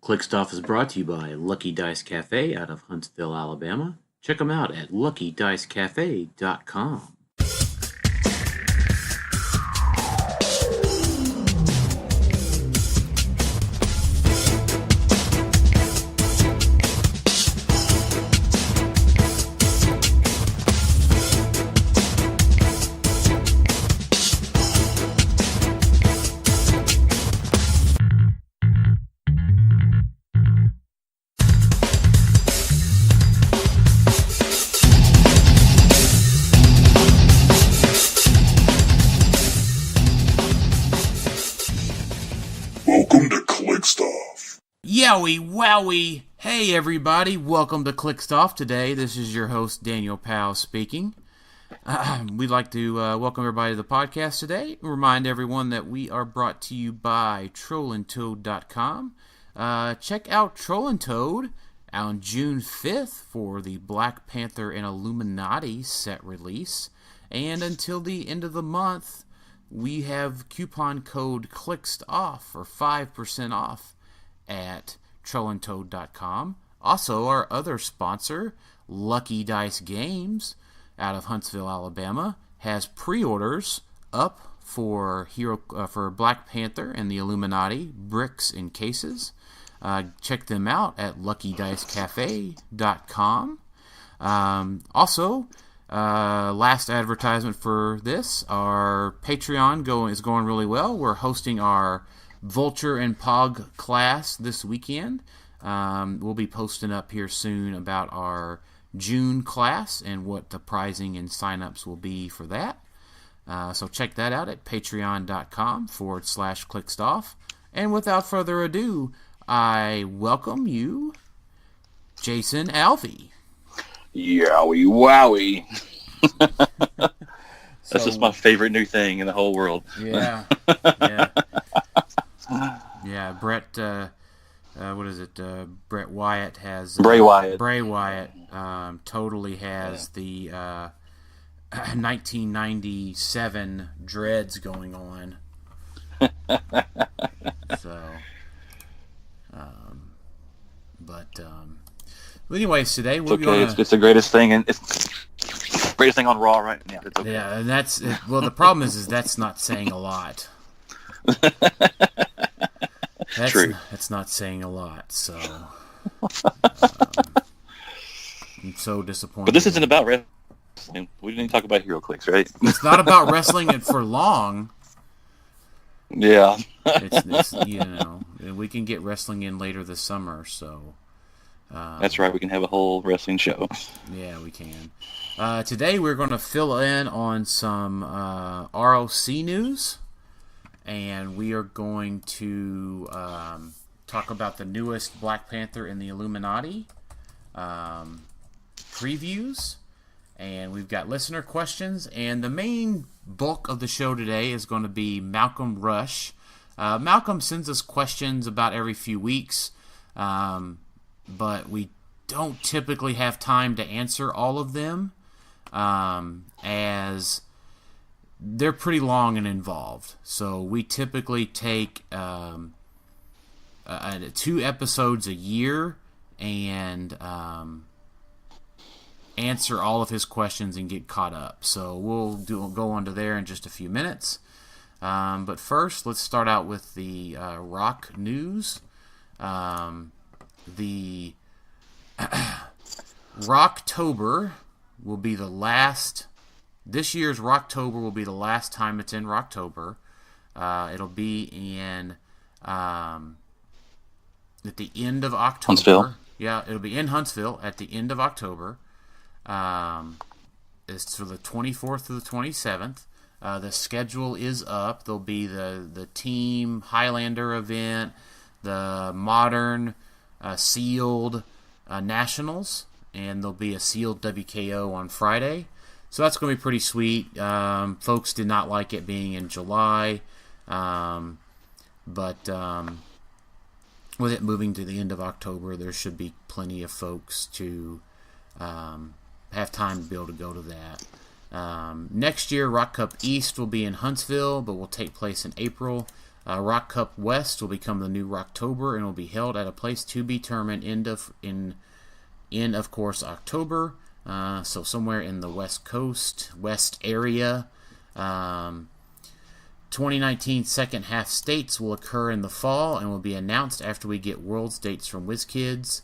Click Stuff is brought to you by Lucky Dice Cafe out of Huntsville, Alabama. Check them out at luckydicecafe.com. Welcome to Click Stuff. Yowie wowie! Hey everybody, welcome to Click Stuff today. This is your host Daniel Powell speaking. We'd like to welcome everybody to the podcast today. Remind everyone that we are brought to you by trollandtoad.com. Check out Troll and Toad on June 5th for the Black Panther and Illuminati set release. And until the end of the month, we have coupon code CLICKSTOFF for 5% off at trollandtoad.com. Also, our other sponsor, Lucky Dice Games, out of Huntsville, Alabama, has pre-orders up for Black Panther and the Illuminati bricks and cases. Check them out at luckydicecafe.com. Also, last advertisement for this, our Patreon is going really well. We're hosting our Vulture and Pog class this weekend. We'll be posting up here soon about our June class and what the pricing and signups will be for that. So check that out at patreon.com/clickstuff. And without further ado, I welcome you, Jason Alvey. Yowie wowie. That's just my favorite new thing in the whole world. Yeah. Yeah, Brett, what is it? Brett Wyatt has... Bray Wyatt. Bray Wyatt totally has the 1997 dreads going on. So... anyways, today we're going to... It's the greatest thing, and it's the greatest thing on Raw right now. It's okay. Yeah, and that's... Well, the problem is that's not saying a lot. That's True. That's not saying a lot, so... I'm so disappointed. But this isn't about wrestling. We didn't talk about Hero Clicks, right? It's not about wrestling it for long. Yeah. It's we can get wrestling in later this summer, so... That's right, we can have a whole wrestling show. Yeah, we can. Today we're going to fill in on some ROC news, and we are going to talk about the newest Black Panther and the Illuminati previews, and we've got listener questions, and the main bulk of the show today is going to be Malcolm Rush. Malcolm sends us questions about every few weeks, but we don't typically have time to answer all of them, as they're pretty long and involved. So we typically take 2 episodes a year and answer all of his questions and get caught up. So we'll go on to there in just a few minutes. But first, let's start out with the rock news. The Rocktober will be the last. This year's Rocktober will be the last time it's in Rocktober. It'll be in at the end of October. Huntsville. Yeah, it'll be in Huntsville at the end of October. It's for the 24th to the 27th. The schedule is up. There'll be the Team Highlander event, the Modern Sealed Nationals, and there'll be a Sealed WKO on Friday. So that's going to be pretty sweet. Folks did not like it being in July, but with it moving to the end of October, there should be plenty of folks to have time to be able to go to that. Next year, Rock Cup East will be in Huntsville, but will take place in April. Rock Cup West will become the new Rocktober and will be held at a place to be determined in of course October. So somewhere in the West area. 2019 second half states will occur in the fall and will be announced after we get Worlds dates from WizKids.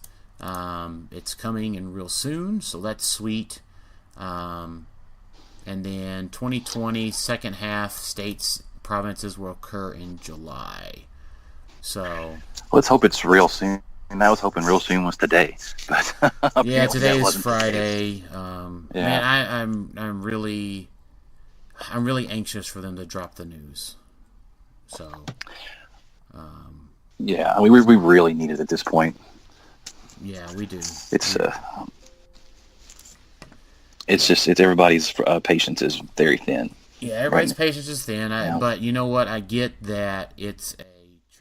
It's coming in real soon, so that's sweet. And then 2020 second half states provinces will occur in July. So let's hope it's real soon. And I was hoping real soon was today, but yeah, today is Friday. Man, I'm really anxious for them to drop the news. So, yeah, we really need it at this point. Yeah, we do. It's everybody's patience is very thin. Yeah, everybody's patience is thin. But you know what? I get that it's a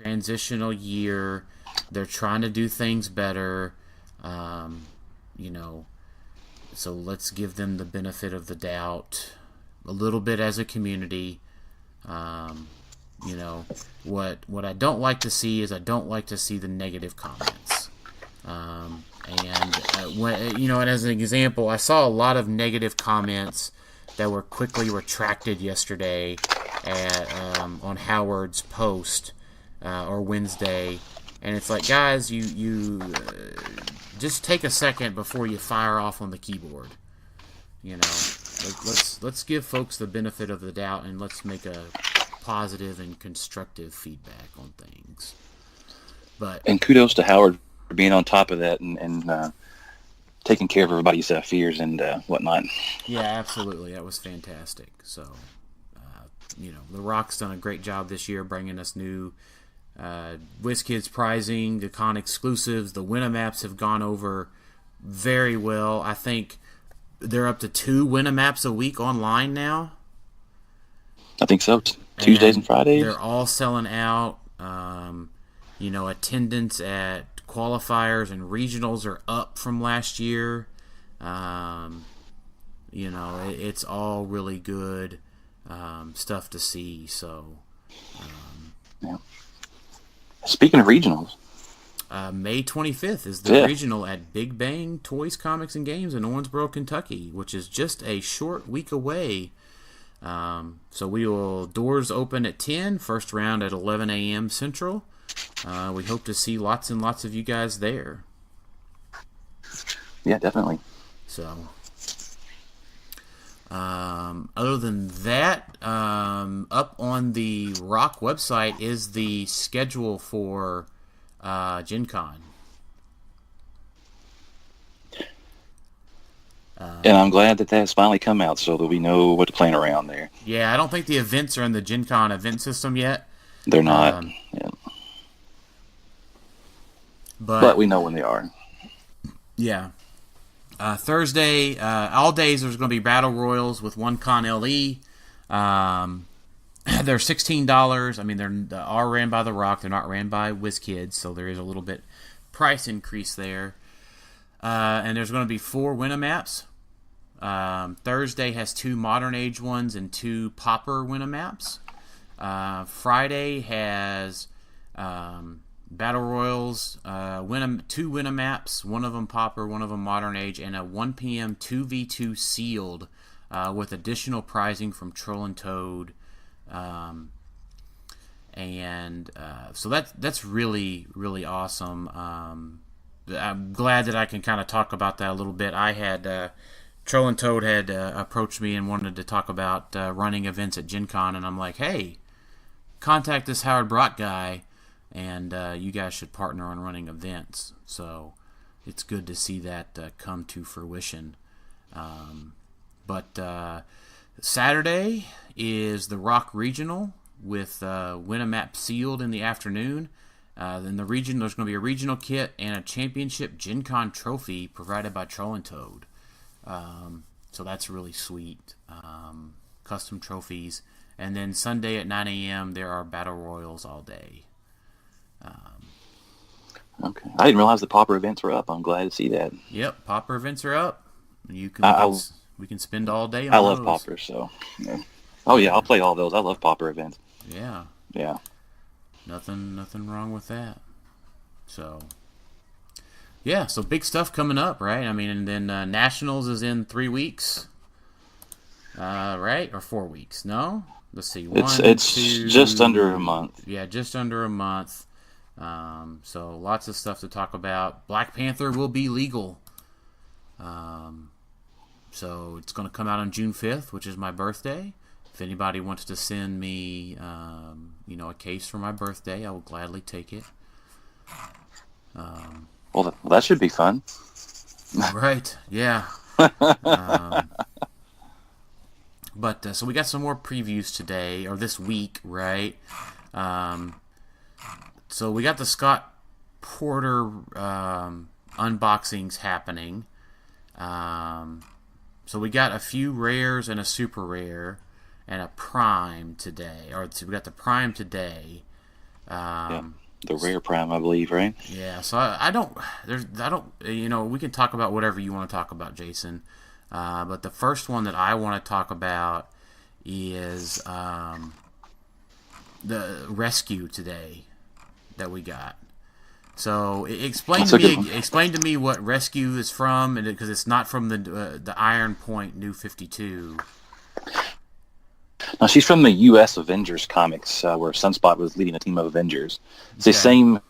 transitional year. They're trying to do things better, so let's give them the benefit of the doubt a little bit as a community. What I don't like to see is I don't like to see the negative comments. And as an example, I saw a lot of negative comments that were quickly retracted yesterday on Howard's post or Wednesday. And it's like, guys, you just take a second before you fire off on the keyboard. Let's give folks the benefit of the doubt and let's make a positive and constructive feedback on things. And kudos to Howard for being on top of that and taking care of everybody's fears and whatnot. Yeah, absolutely. That was fantastic. So, The Rock's done a great job this year bringing us new WizKids prizing, the con exclusives. The Winamaps have gone over very well. I think they're up to 2 Winamaps a week online now. I think so. Tuesdays and Fridays. They're all selling out. Attendance at qualifiers and regionals are up from last year. It's all really good stuff to see. So, yeah. Speaking of regionals, May 25th is the regional at Big Bang Toys, Comics, and Games in Owensboro, Kentucky, which is just a short week away. So doors open at 10, first round at 11 a.m. Central. We hope to see lots and lots of you guys there. Yeah, definitely. So, other than that, up on the Rock website is the schedule for Gen Con. And I'm glad that has finally come out so that we know what to plan around there. Yeah, I don't think the events are in the Gen Con event system yet. They're not. Yeah. But we know when they are. Yeah. Thursday, all days there's going to be Battle Royals with one Con LE. They're $16. I mean, they are ran by The Rock. They're not ran by WizKids, so there is a little bit price increase there. And there's going to be 4 Winamaps. Thursday has 2 Modern Age ones and 2 Popper Winamaps. Friday has Battle Royals, 2 Winamaps, one of them Popper, one of them Modern Age, and a 1 p.m. 2v2 sealed with additional prizing from Troll and Toad. So that's really, really awesome. I'm glad that I can kind of talk about that a little bit. I had Troll and Toad had approached me and wanted to talk about running events at Gen Con, and I'm like, hey, contact this Howard Brock guy, and you guys should partner on running events. So it's good to see that come to fruition. But Saturday is the Rock Regional with Winamap sealed in the afternoon. Then the region, there's going to be a regional kit and a championship Gen Con trophy provided by Troll and Toad. So that's really sweet. Custom trophies. And then Sunday at 9 a.m. there are Battle Royals all day. Okay. I didn't realize the Popper events were up. I'm glad to see that. Yep, Popper events are up. We can spend all day on those. I love Popper, so. Yeah. Oh, yeah, I'll play all those. I love Popper events. Yeah. Yeah. Nothing wrong with that. So, yeah, so big stuff coming up, right? I mean, and then Nationals is in 3 weeks, right? Or 4 weeks? No? Let's see. It's just under a month. Yeah, just under a month. So lots of stuff to talk about. Black Panther will be legal. So it's going to come out on June 5th, which is my birthday. If anybody wants to send me, a case for my birthday, I will gladly take it. Well, that should be fun. Right, yeah. But so we got some more previews today, or this week, right? So we got the Scott Porter unboxings happening. So we got a few rares and a super rare and a prime today. Or so we got the prime today. The rare prime, I believe, right? Yeah. So I don't. We can talk about whatever you want to talk about, Jason. But the first one that I want to talk about is the rescue today that we got. So explain to me what Rescue is from, because it's not from the Iron Point New 52. No, she's from the U.S. Avengers comics, where Sunspot was leading a team of Avengers. It's the same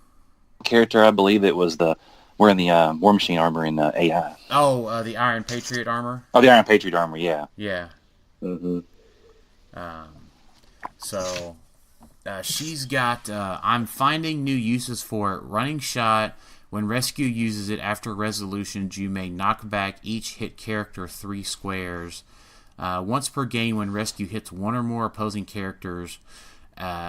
character, I believe. It was wearing the War Machine armor in AI. Oh, the Iron Patriot armor. Oh, the Iron Patriot armor, yeah. Yeah. Mm-hmm. So she's got, I'm finding new uses for it. Running shot. When Rescue uses it after resolutions, you may knock back each hit character 3 squares. Once per game, when Rescue hits one or more opposing characters,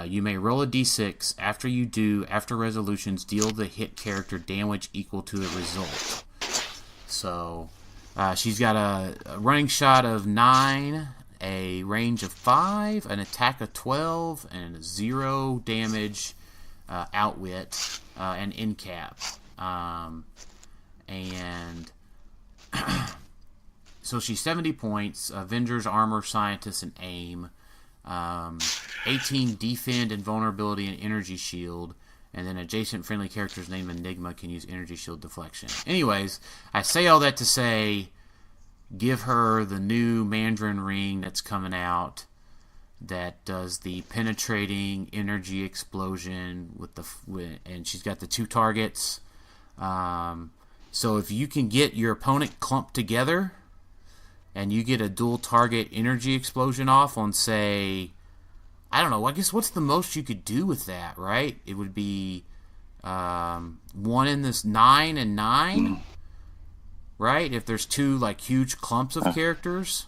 you may roll a d6. After resolutions, deal the hit character damage equal to the result. So she's got a running shot of 9, a range of 5, an attack of 12, and a 0 damage outwit and in cap. So she's 70 points, Avengers, Armor, Scientist, and Aim. 18 Defend, Invulnerability, and Energy Shield. And then adjacent friendly characters named Enigma can use Energy Shield Deflection. Anyways, I say all that to say, give her the new Mandarin ring that's coming out that does the penetrating energy explosion and she's got the 2 targets. So if you can get your opponent clumped together and you get a dual target energy explosion off on, say, I don't know, I guess what's the most you could do with that, right? It would be 1 in this 9 and 9, right? If there's 2 like huge clumps of characters.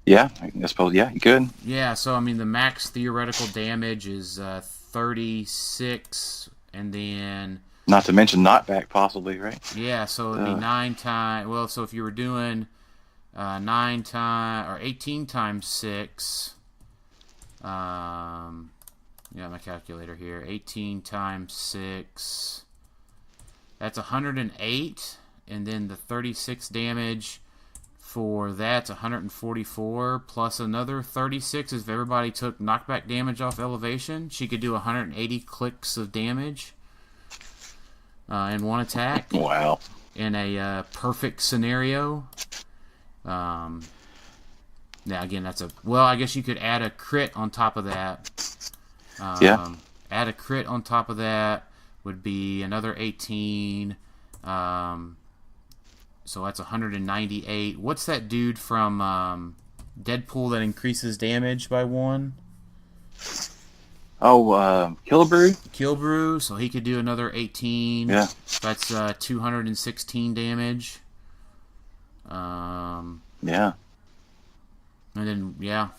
Yeah, I suppose, yeah, you could. Yeah, so I mean the max theoretical damage is 36, and then... Not to mention knockback, possibly, right? Yeah, so it'd be 9 times... Well, so if you were doing 9 times... or 18 times 6... my calculator here. 18 times 6... That's 108, and then the 36 damage... For that's 144 plus another 36 if everybody took knockback damage off elevation. She could do 180 clicks of damage in one attack. Wow. In a perfect scenario. Now again, I guess you could add a crit on top of that. Add a crit on top of that would be another 18. So that's 198. What's that dude from Deadpool that increases damage by 1? Oh, Killebrew? Killebrew, so he could do another 18. Yeah. That's 216 damage. Yeah. And then, yeah.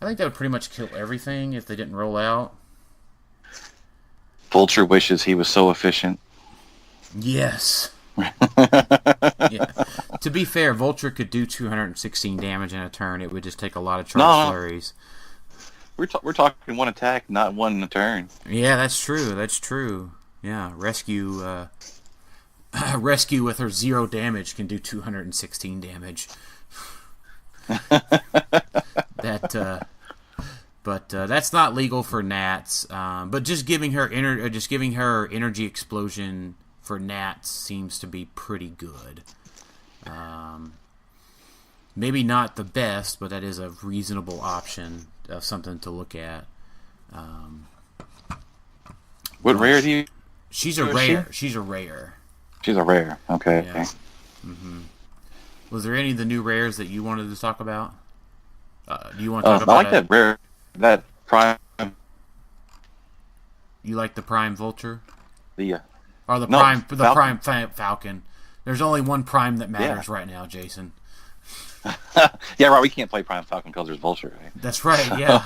I think that would pretty much kill everything if they didn't roll out. Vulture wishes he was so efficient. Yes. Yeah. To be fair, Vulture could do 216 damage in a turn. It would just take a lot of charge flurries. We're talking 1 attack, not 1 in a turn. Yeah, that's true. That's true. Yeah, rescue with her 0 damage can do 216 damage. But that's not legal for gnats. But just giving her energy explosion for gnats seems to be pretty good. Maybe not the best, but that is a reasonable option of something to look at. What rare do you? She's a rare. She's a rare. She's a rare. Okay. Yeah. Was there any of the new rares that you wanted to talk about? Do you want to talk about? I like that rare, that prime. You like the prime vulture? Or the prime falcon. There's only one prime that matters right now, Jason. Yeah, right. We can't play prime falcon because there's vulture. Right? That's right. Yeah.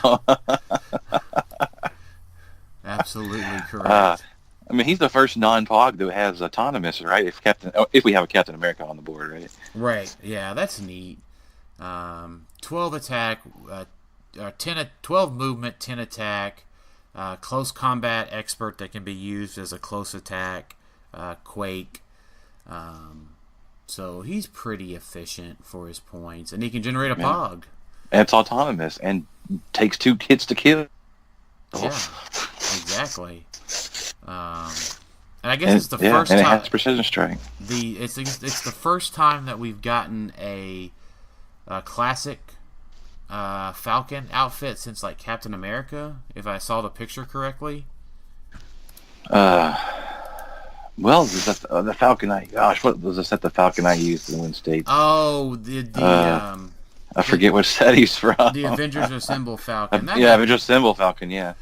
Absolutely correct. I mean, he's the first non-Pog that has autonomous, right? If we have a Captain America on the board, right? Right. Yeah, that's neat. 12 attack, 12 movement, 10 attack, close combat expert that can be used as a close attack, quake. So he's pretty efficient for his points, and he can generate a Pog. And it's autonomous and takes 2 hits to kill. Yeah, exactly. And I guess it's the first time. And time. it has precision strike. It's the first time that we've gotten a classic Falcon outfit since like Captain America, if I saw the picture correctly. Well, the Falcon what was the set the Falcon I used in Win State? Oh, I forget what set he's from. The Avengers Assemble Falcon. Avengers Assemble Falcon. Yeah.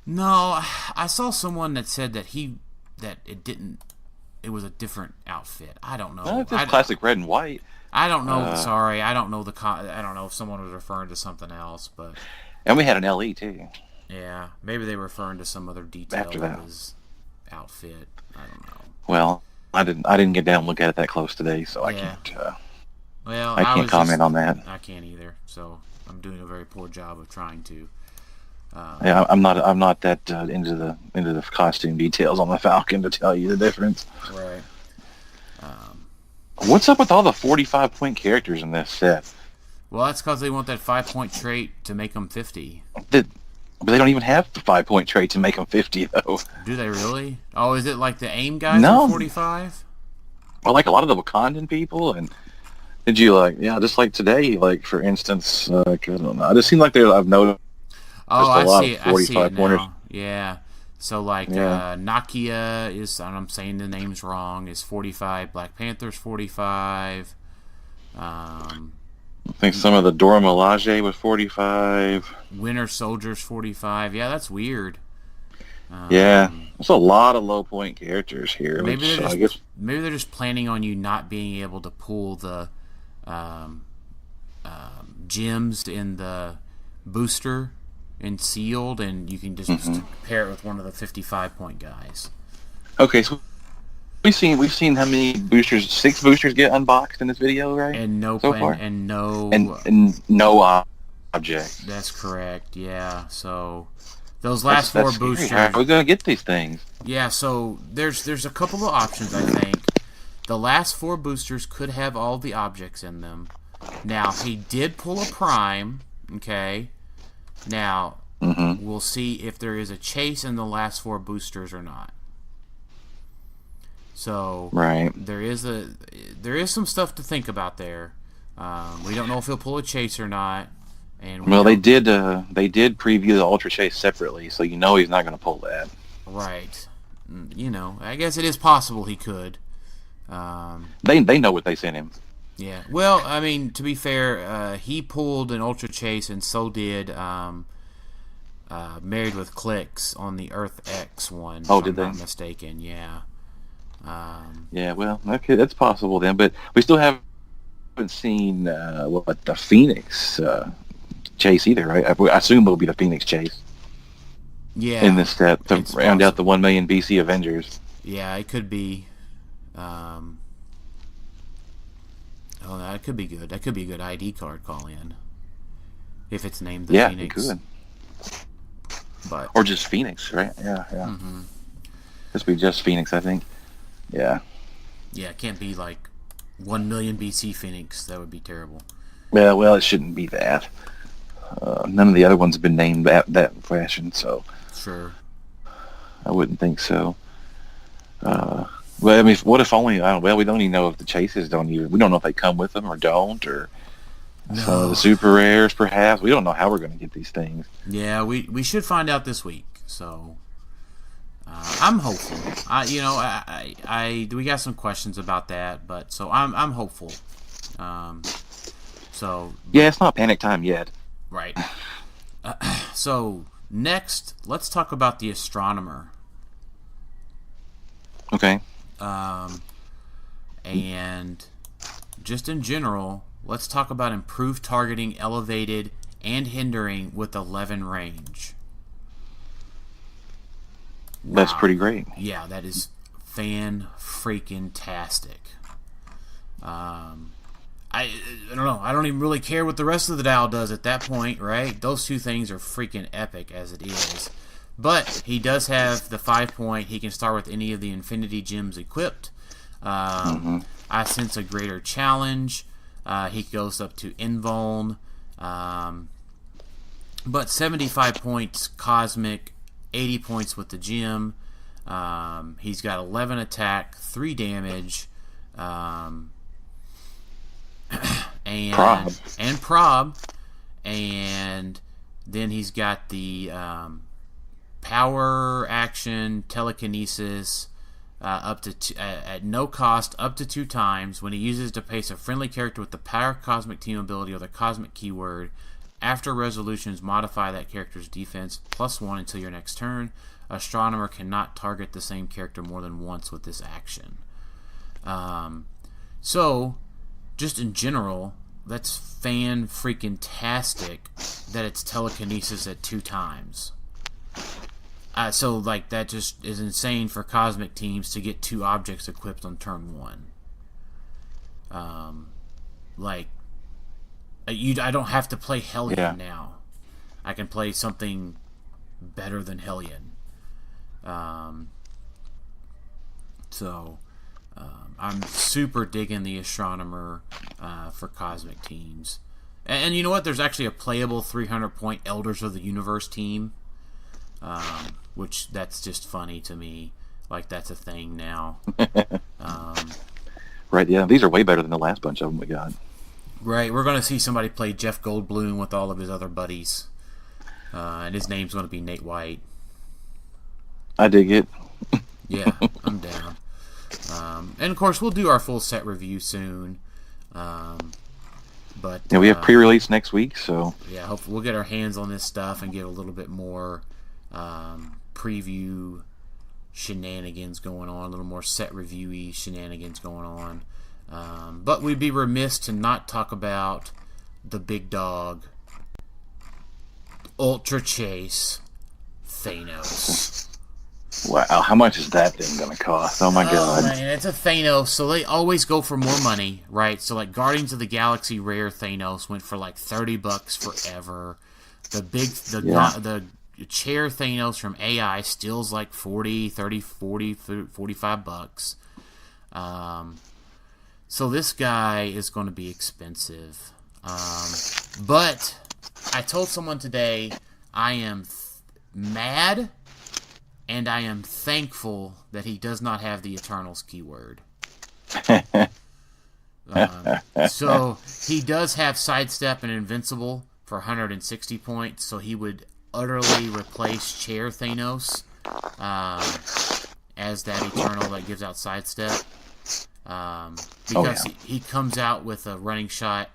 No, I saw someone that said that it was a different outfit. I don't know. It's just classic red and white. I don't know. Sorry, I don't know I don't know if someone was referring to something else, but. And we had an LE too. Yeah, maybe they were referring to some other detail After that. of his outfit. I don't know. Well, I didn't get down and look at it that close today, so I can't. I can't comment on that. I can't either. So I'm doing a very poor job of trying to. I'm not that into the costume details on the Falcon to tell you the difference. Right. What's up with all the 45-point characters in this set? Well, that's because they want that 5-point trait to make them 50. But they don't even have the 5-point trait to make them 50, though. Do they really? Oh, is it like the AIM guys No. are 45? Well, like a lot of the Wakandan people, and did you just like today, like for instance, I don't know. It just seemed like I've noticed. Oh, a lot of I see it pointers. now. Yeah. So like Nakia is, and I'm saying the names wrong, is 45. Black Panther's 45. I think some of the Dora Milaje was 45. Winter Soldier's 45. Yeah, that's weird. There's a lot of low point characters here. Maybe they're just planning on you not being able to pull the gems in the booster and sealed, and you can just pair it with one of the 55-point guys. Okay, so we've seen how many boosters? 6 boosters get unboxed in this video, right? And no object. That's correct. Yeah. So those last 4 boosters. How are we gonna get these things? Yeah. So there's a couple of options. I think the last 4 boosters could have all the objects in them. Now he did pull a prime. Okay. Now, we'll see if there is a chase in the last 4 boosters or not. So, there is some stuff to think about there. We don't know if he'll pull a chase or not. And they did preview the Ultra Chase separately, so he's not going to pull that. Right. I guess it is possible he could. They know what they sent him. Yeah. Well, I mean, to be fair, he pulled an Ultra Chase, and so did Married with Clicks on the Earth X one. Oh, did they? If I'm not mistaken, yeah. Well, okay, that's possible then, but we still haven't seen the Phoenix Chase either, right? I assume it'll be the Phoenix Chase. Yeah. In this step to round out the 1 million BC Avengers. Yeah, it could be. That could be good. That could be a good ID card call in. If it's named the Phoenix. Yeah, it could. Or just Phoenix, right? Yeah. This would be just Phoenix, I think. Yeah. Yeah, it can't be like 1 million BC Phoenix. That would be terrible. Well, it shouldn't be that. None of the other ones have been named that fashion, so Sure. I wouldn't think so. Well, I mean, what if only? Well, we don't even know if the chases don't even. We don't know if they come with them or don't, or some of the super rares, perhaps. We don't know how we're going to get these things. Yeah, we should find out this week. So I'm hopeful. We got some questions about that, but so I'm hopeful. Yeah, it's not panic time yet. Right. So next, let's talk about the astronomer. Okay. And just in general, let's talk about improved targeting, elevated, and hindering with 11 range. Wow. That's pretty great. Yeah, that is fan-freaking-tastic. I don't know. I don't even really care what the rest of the dial does at that point, right? Those two things are freaking epic as it is. But he does have the 5-point. He can start with any of the Infinity Gems equipped. I sense a greater challenge. He goes up to Invuln. But 75 points Cosmic, 80 points with the gem. He's got 11 attack, 3 damage, and prob. And then he's got the power action, telekinesis, up to at no cost, up to 2 times. When he uses to pace a friendly character with the power cosmic team ability or the cosmic keyword, after resolutions, modify that character's defense +1 until your next turn. Astronomer cannot target the same character more than once with this action. So, just in general, that's fan-freaking-tastic that it's telekinesis at 2 times. So, like, that just is insane for Cosmic teams to get 2 objects equipped on turn 1. I don't have to play Hellion now. I can play something better than Hellion. I'm super digging the Astronomer for Cosmic teams. And you know what? There's actually a playable 300-point Elders of the Universe team. Which that's just funny to me. Like, that's a thing now. Right, yeah. These are way better than the last bunch of them we got. Right, we're going to see somebody play Jeff Goldblum with all of his other buddies. And his name's going to be Nate White. I dig it. Yeah, I'm down. And, of course, we'll do our full set review soon. But we have pre-release next week, so... Yeah, hopefully we'll get our hands on this stuff and get a little bit more... preview shenanigans going on, a little more set review-y shenanigans going on. But we'd be remiss to not talk about the big dog, Ultra Chase, Thanos. Wow, how much is that thing going to cost? Oh my god. Man, it's a Thanos, so they always go for more money, right? So like Guardians of the Galaxy rare Thanos went for like $30 forever. The chair Thanos from AI still's like $45. So this guy is going to be expensive. But I told someone today I am mad and I am thankful that he does not have the Eternals keyword. So he does have Sidestep and Invincible for 160 points, so he would utterly replace Chair Thanos as that Eternal that gives out Sidestep. Because he comes out with a running shot,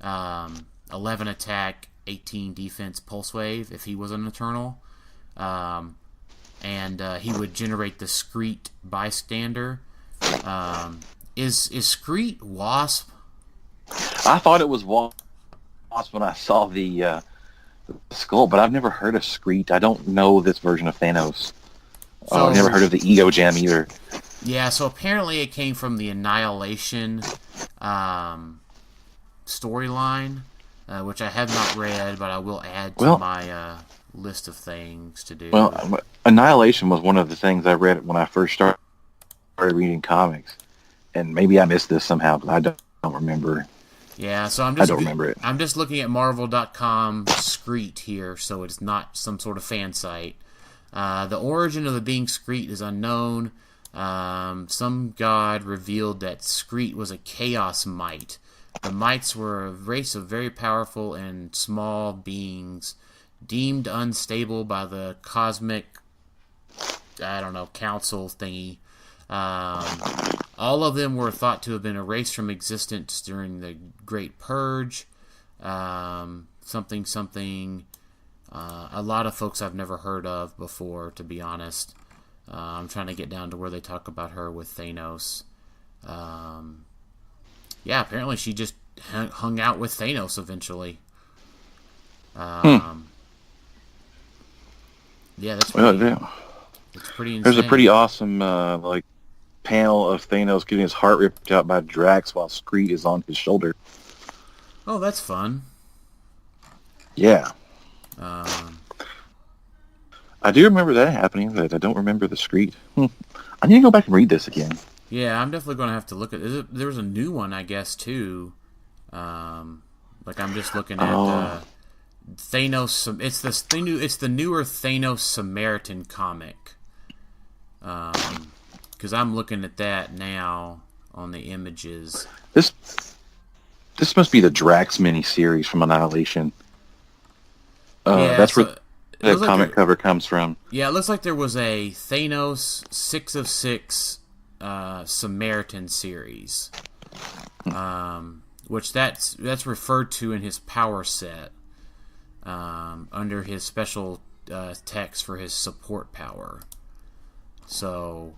11 attack, 18 defense Pulse Wave if he was an Eternal. And he would generate the Screet Bystander. Is Screet Wasp? I thought it was Wasp when I saw the skull, but I've never heard of Screet. I don't know this version of Thanos. So, I've never heard of the Ego Gem either. Yeah, so apparently it came from the Annihilation storyline, which I have not read, but I will add to my list of things to do. Well, Annihilation was one of the things I read when I first started reading comics, and maybe I missed this somehow, but I don't remember. Yeah, so I don't remember it. I'm just looking at Marvel.com Screet here, so it's not some sort of fan site. The origin of the being Screet is unknown. Some god revealed that Screet was a chaos mite. The mites were a race of very powerful and small beings, deemed unstable by the cosmic, council thingy. All of them were thought to have been erased from existence during the Great Purge. Something. A lot of folks I've never heard of before, to be honest. I'm trying to get down to where they talk about her with Thanos. Yeah, apparently she just hung out with Thanos eventually. Yeah, that's pretty, it's pretty insane. There's a pretty awesome panel of Thanos getting his heart ripped out by Drax while Screet is on his shoulder. Oh, that's fun. Yeah. I do remember that happening, but I don't remember the Screet. I need to go back and read this again. Yeah, I'm definitely going to have to look at it. There's a new one, I guess, too. I'm just looking at Thanos. It's the newer Thanos Samaritan comic. Because I'm looking at that now on the images. This must be the Drax miniseries from Annihilation. That's where the comic cover comes from. Yeah, it looks like there was a Thanos 6 of 6 Samaritan series, which that's referred to in his power set under his special text for his support power. So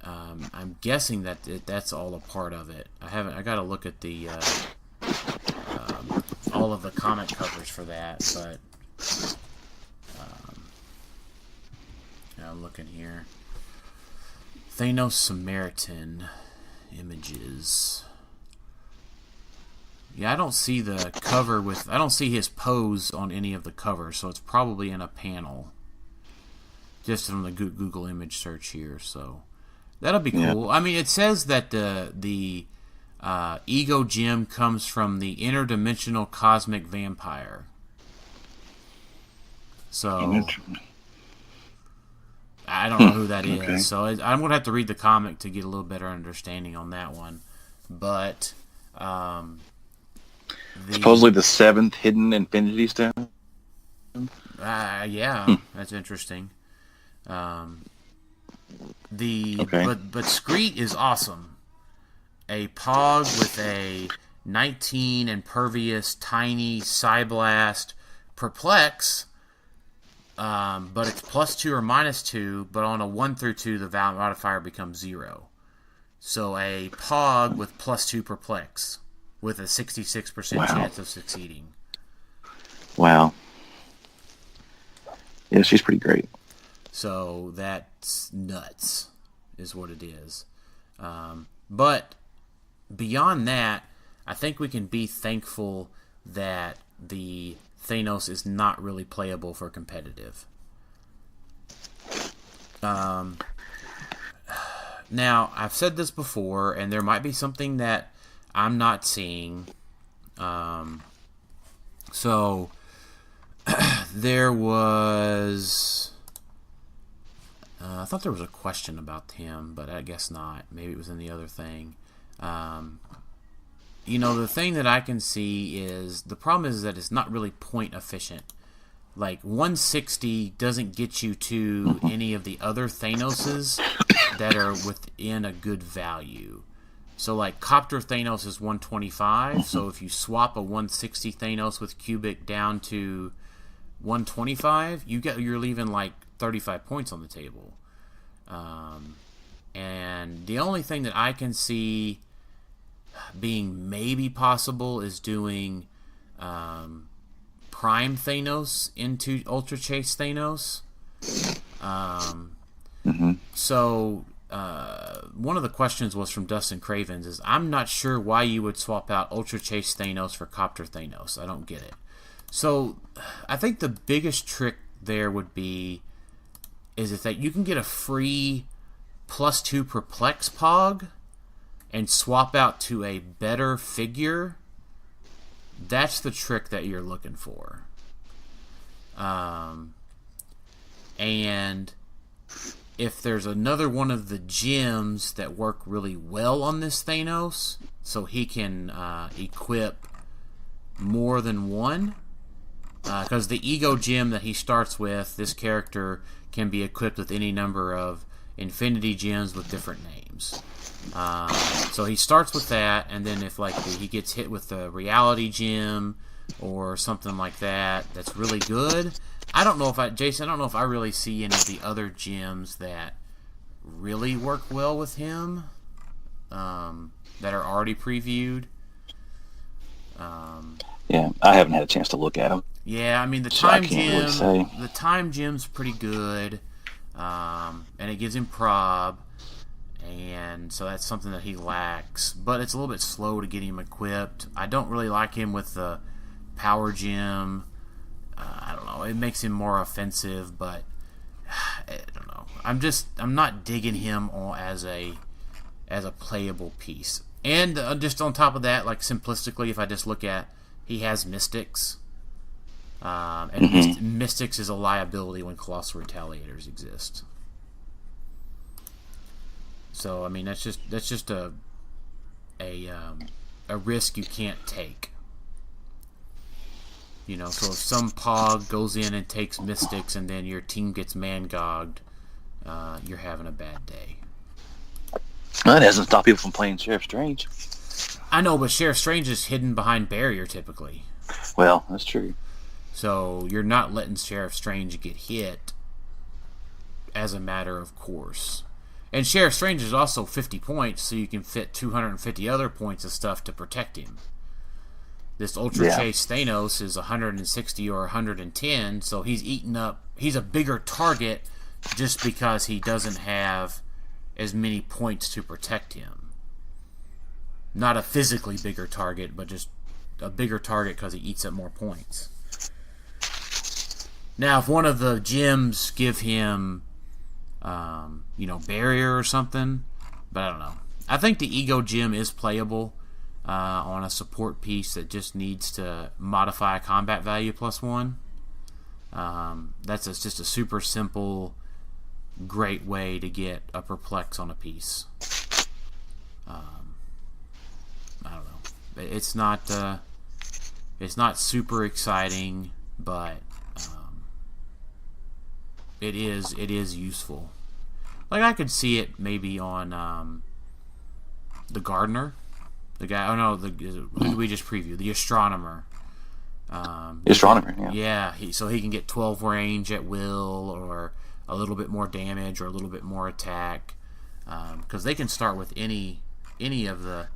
I'm guessing that that's all a part of it. I got to look at the all of the comic covers for that, but I'm looking here. Thanos Samaritan images. Yeah, I don't see the cover I don't see his pose on any of the covers, so it's probably in a panel. Just from the Google image search here, so that'll be cool. Yeah. I mean, it says that the ego gem comes from the interdimensional cosmic vampire. So I don't know who that is. Okay. So I'm going to have to read the comic to get a little better understanding on that one. But supposedly the 7th hidden Infinity Stone. Yeah, that's interesting. But Screet is awesome. A Pog with a 19 impervious tiny Psyblast Perplex, but it's +2 or -2, but on a 1 through 2 the value modifier becomes 0. So a Pog with +2 Perplex with a 66% chance of succeeding. Wow. Yeah, she's pretty great. So that's nuts, is what it is. But beyond that, I think we can be thankful that the Thanos is not really playable for competitive. Now, I've said this before, and there might be something that I'm not seeing. So there was... I thought there was a question about him, but I guess not. Maybe it was in the other thing. The thing that I can see is the problem is that it's not really point efficient. Like 160 doesn't get you to any of the other Thanoses that are within a good value. So like Copter Thanos is 125. So if you swap a 160 Thanos with Cubic down to 125, you're leaving like 35 points on the table. And the only thing that I can see being maybe possible is doing Prime Thanos into Ultra Chase Thanos. So one of the questions was from Dustin Cravens is, I'm not sure why you would swap out Ultra Chase Thanos for Copter Thanos. I don't get it. So I think the biggest trick there would be is that you can get a free +2 Perplex Pog and swap out to a better figure That's the trick that you're looking for. And if there's another one of the gems that work really well on this Thanos, so he can equip more than one, because the ego gem that he starts with, this character can be equipped with any number of infinity gems with different names. So he starts with that, and then if he gets hit with the reality gem or something like that, that's really good. Jason, I don't know if I really see any of the other gems that really work well with him, that are already previewed. Yeah, I haven't had a chance to look at them. Yeah, I mean the time gem's pretty good, and it gives him prob, and so that's something that he lacks. But it's a little bit slow to get him equipped. I don't really like him with the power gem. I don't know. It makes him more offensive, but I don't know. I'm not digging him as a playable piece. And just on top of that, like simplistically, if I just look at, he has Mystics, and Mystics is a liability when Colossal Retaliators exist. So I mean, that's just a risk you can't take. You know, so if some Pog goes in and takes Mystics and then your team gets man-gogged, you're having a bad day. That doesn't stop people from playing Sheriff Strange. I know, but Sheriff Strange is hidden behind barrier typically. Well, that's true. So you're not letting Sheriff Strange get hit as a matter of course. And Sheriff Strange is also 50 points, so you can fit 250 other points of stuff to protect him. This Ultra Chase Thanos is 160 or 110, so he's a bigger target just because he doesn't have as many points to protect him. Not a physically bigger target, but just a bigger target because he eats up more points. Now, if one of the gems give him, barrier or something, but I don't know. I think the Ego Gem is playable on a support piece that just needs to modify a combat value +1. That's just a super simple, great way to get a perplex on a piece. I don't know. It's not super exciting, but it is useful. Like I could see it maybe on the Gardener. The guy, who did we just preview? The Astronomer. Astronomer, yeah. Yeah, so he can get 12 range at will, or a little bit more damage, or a little bit more attack. Because they can start with any of the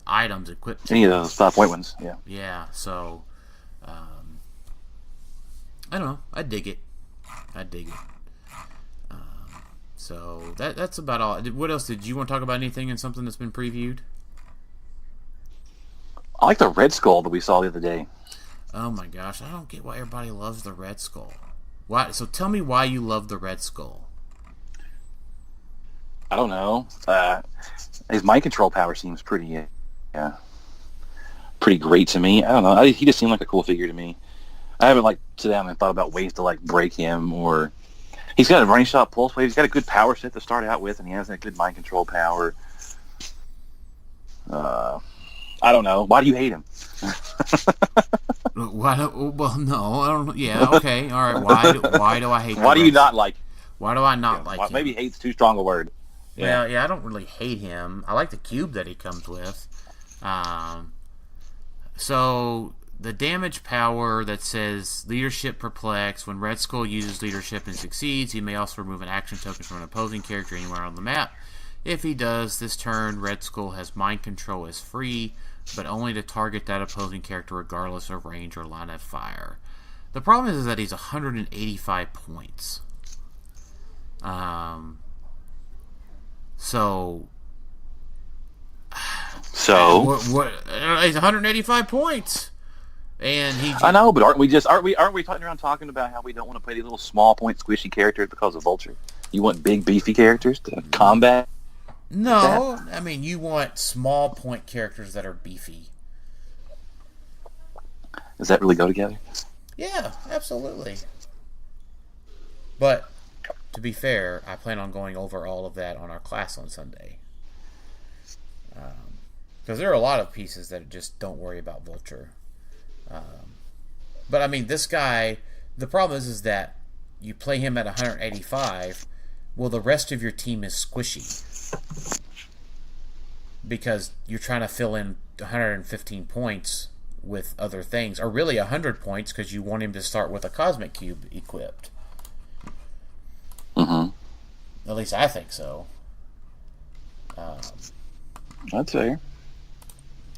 items equipped. Any of those 5-point ones, yeah. Yeah, so I don't know. I dig it. So that's about all. What else did you want to talk about? Anything in something that's been previewed? I like the Red Skull that we saw the other day. Oh my gosh, I don't get why everybody loves the Red Skull. Why? So tell me why you love the Red Skull. I don't know. His mind control power seems pretty great to me. I don't know. He just seemed like a cool figure to me. I haven't sit down and thought about ways to break him, or he's got a running shot pulse wave. He's got a good power set to start out with, and he has that good mind control power. I don't know. Why do you hate him? Well, no, I don't. Yeah, okay, all right. Why do I hate? Why do you not like? Why do I not like him? Maybe hate's too strong a word. Well, yeah, I don't really hate him. I like the cube that he comes with. So the damage power that says Leadership Perplex. When Red Skull uses Leadership and succeeds, he may also remove an action token from an opposing character anywhere on the map. If he does, this turn, Red Skull has Mind Control as free, but only to target that opposing character regardless of range or line of fire. The problem is that he's 185 points. So what? He's 185 points, and he. I know, but aren't we talking around talking about how we don't want to play these little small point squishy characters because of Vulture? You want big beefy characters to combat. No, I mean you want small point characters that are beefy. Does that really go together? Yeah, absolutely. But to be fair, I plan on going over all of that on our class on Sunday. Because there are a lot of pieces that just don't worry about Vulture. But I mean, this guy, the problem is that you play him at 185. Well, the rest of your team is squishy because you're trying to fill in 115 points with other things, or really 100 points because you want him to start with a Cosmic Cube equipped. Mm-hmm. At least I think so. I'd say.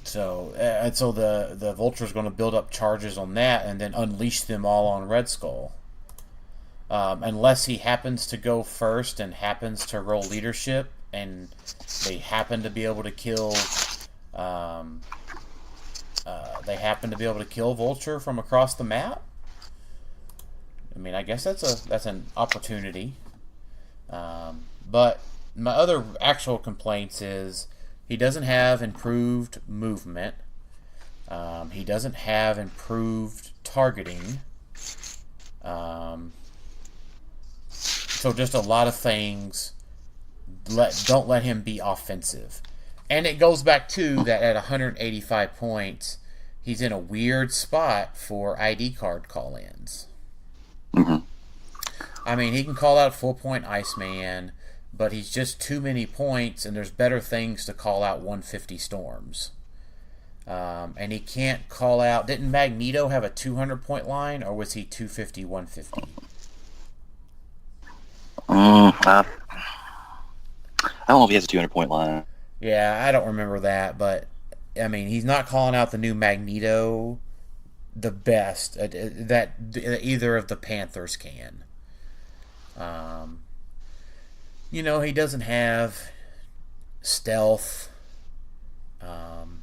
So the Vulture's going to build up charges on that and then unleash them all on Red Skull. Unless he happens to go first and happens to roll leadership and they happen to be able to kill Vulture from across the map. I mean, I guess that's an opportunity. But my other actual complaints is he doesn't have improved movement. He doesn't have improved targeting. So just a lot of things don't let him be offensive. And it goes back to that at 185 points, he's in a weird spot for ID card call-ins. Mm-hmm. I mean, he can call out full-point Iceman, but he's just too many points, and there's better things to call out 150 Storms. And he can't call out... Didn't Magneto have a 200-point line, or was he 250, 150? I don't know if he has a 200-point line. Yeah, I don't remember that, but I mean, he's not calling out the new Magneto the best that either of the Panthers can. You know, he doesn't have stealth. You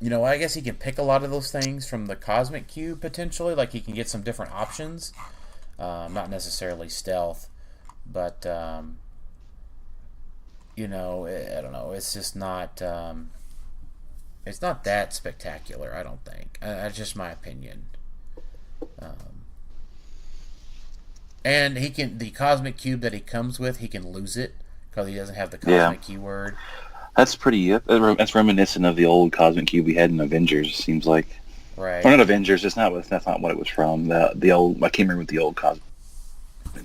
know, I guess he can pick a lot of those things from the Cosmic Cube potentially. Like he can get some different options. Not necessarily stealth, but you know, I don't know. It's just not. It's not that spectacular. I don't think. That's just my opinion. And the Cosmic Cube that he comes with, he can lose it because he doesn't have the Cosmic keyword. That's pretty. That's reminiscent of the old Cosmic Cube we had in Avengers. Seems like. Right. Or not Avengers. That's not what it was from. The old. I can't remember what the old Cosmic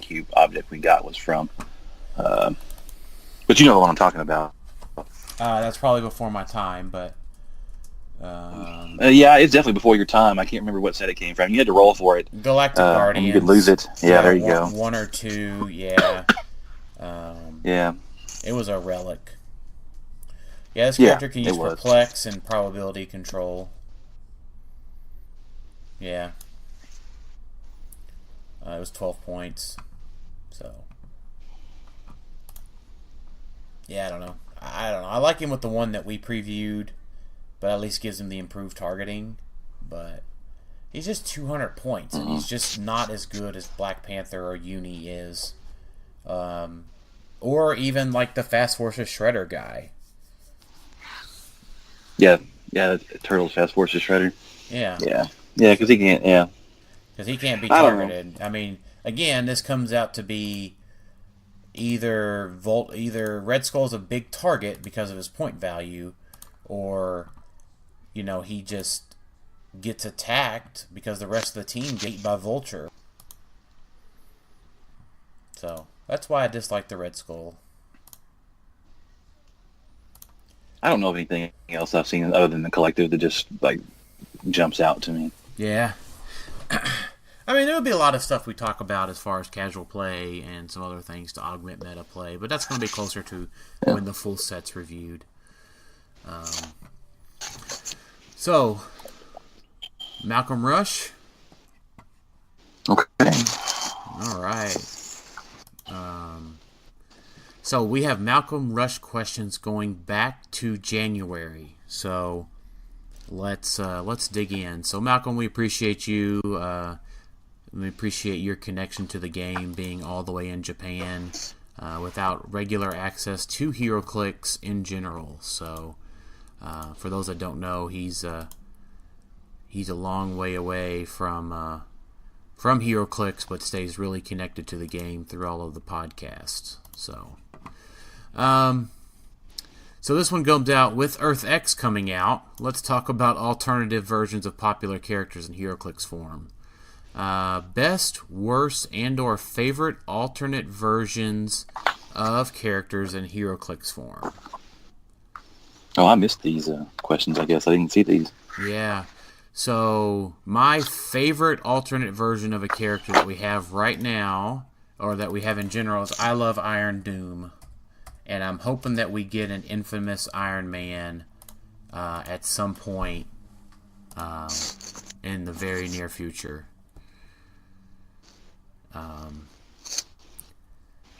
Cube object we got was from. But you know the one I'm talking about. That's probably before my time, but. Yeah, it's definitely before your time. I can't remember what set it came from. You had to roll for it. Galactic Guardians. And you could lose it. Yeah, there you go. One or two, yeah. Yeah. It was a relic. Yeah, this character can use was. Perplex and Probability Control. Yeah. It was 12 points. So. Yeah, I don't know. I like him with the one that we previewed, but at least gives him the improved targeting. But he's just 200 points, and he's just not as good as Black Panther or Uni is. Or even like the Fast Forces Shredder guy. Yeah, Turtles Fast Forces Shredder. Yeah. Yeah, because he can't, Because he can't be targeted. I mean, again, this comes out to be either Red Skull's a big target because of his point value, or, you know, he just gets attacked because the rest of the team get beat by Vulture. So, that's why I dislike the Red Skull. I don't know of anything else I've seen other than the collective that just, like, jumps out to me. Yeah. I mean, there would be a lot of stuff we talk about as far as casual play and some other things to augment meta play, but that's going to be closer to when the full set's reviewed. So, Malcolm Rush. Okay. All right. So we have Malcolm Rush questions going back to January. So let's dig in. So Malcolm, we appreciate you. We appreciate your connection to the game, being all the way in Japan, without regular access to HeroClix in general. So for those that don't know, he's he's a long way away from HeroClix, but stays really connected to the game through all of the podcasts. So this one comes out with Earth X coming out. Let's talk about alternative versions of popular characters in HeroClix form. Best, worst, and/or favorite alternate versions of characters in HeroClix form. Oh, I missed these questions, I guess. I didn't see these. Yeah. So, my favorite alternate version of a character that we have right now, or that we have in general, is I love Iron Doom. And I'm hoping that we get an infamous Iron Man at some point in the very near future.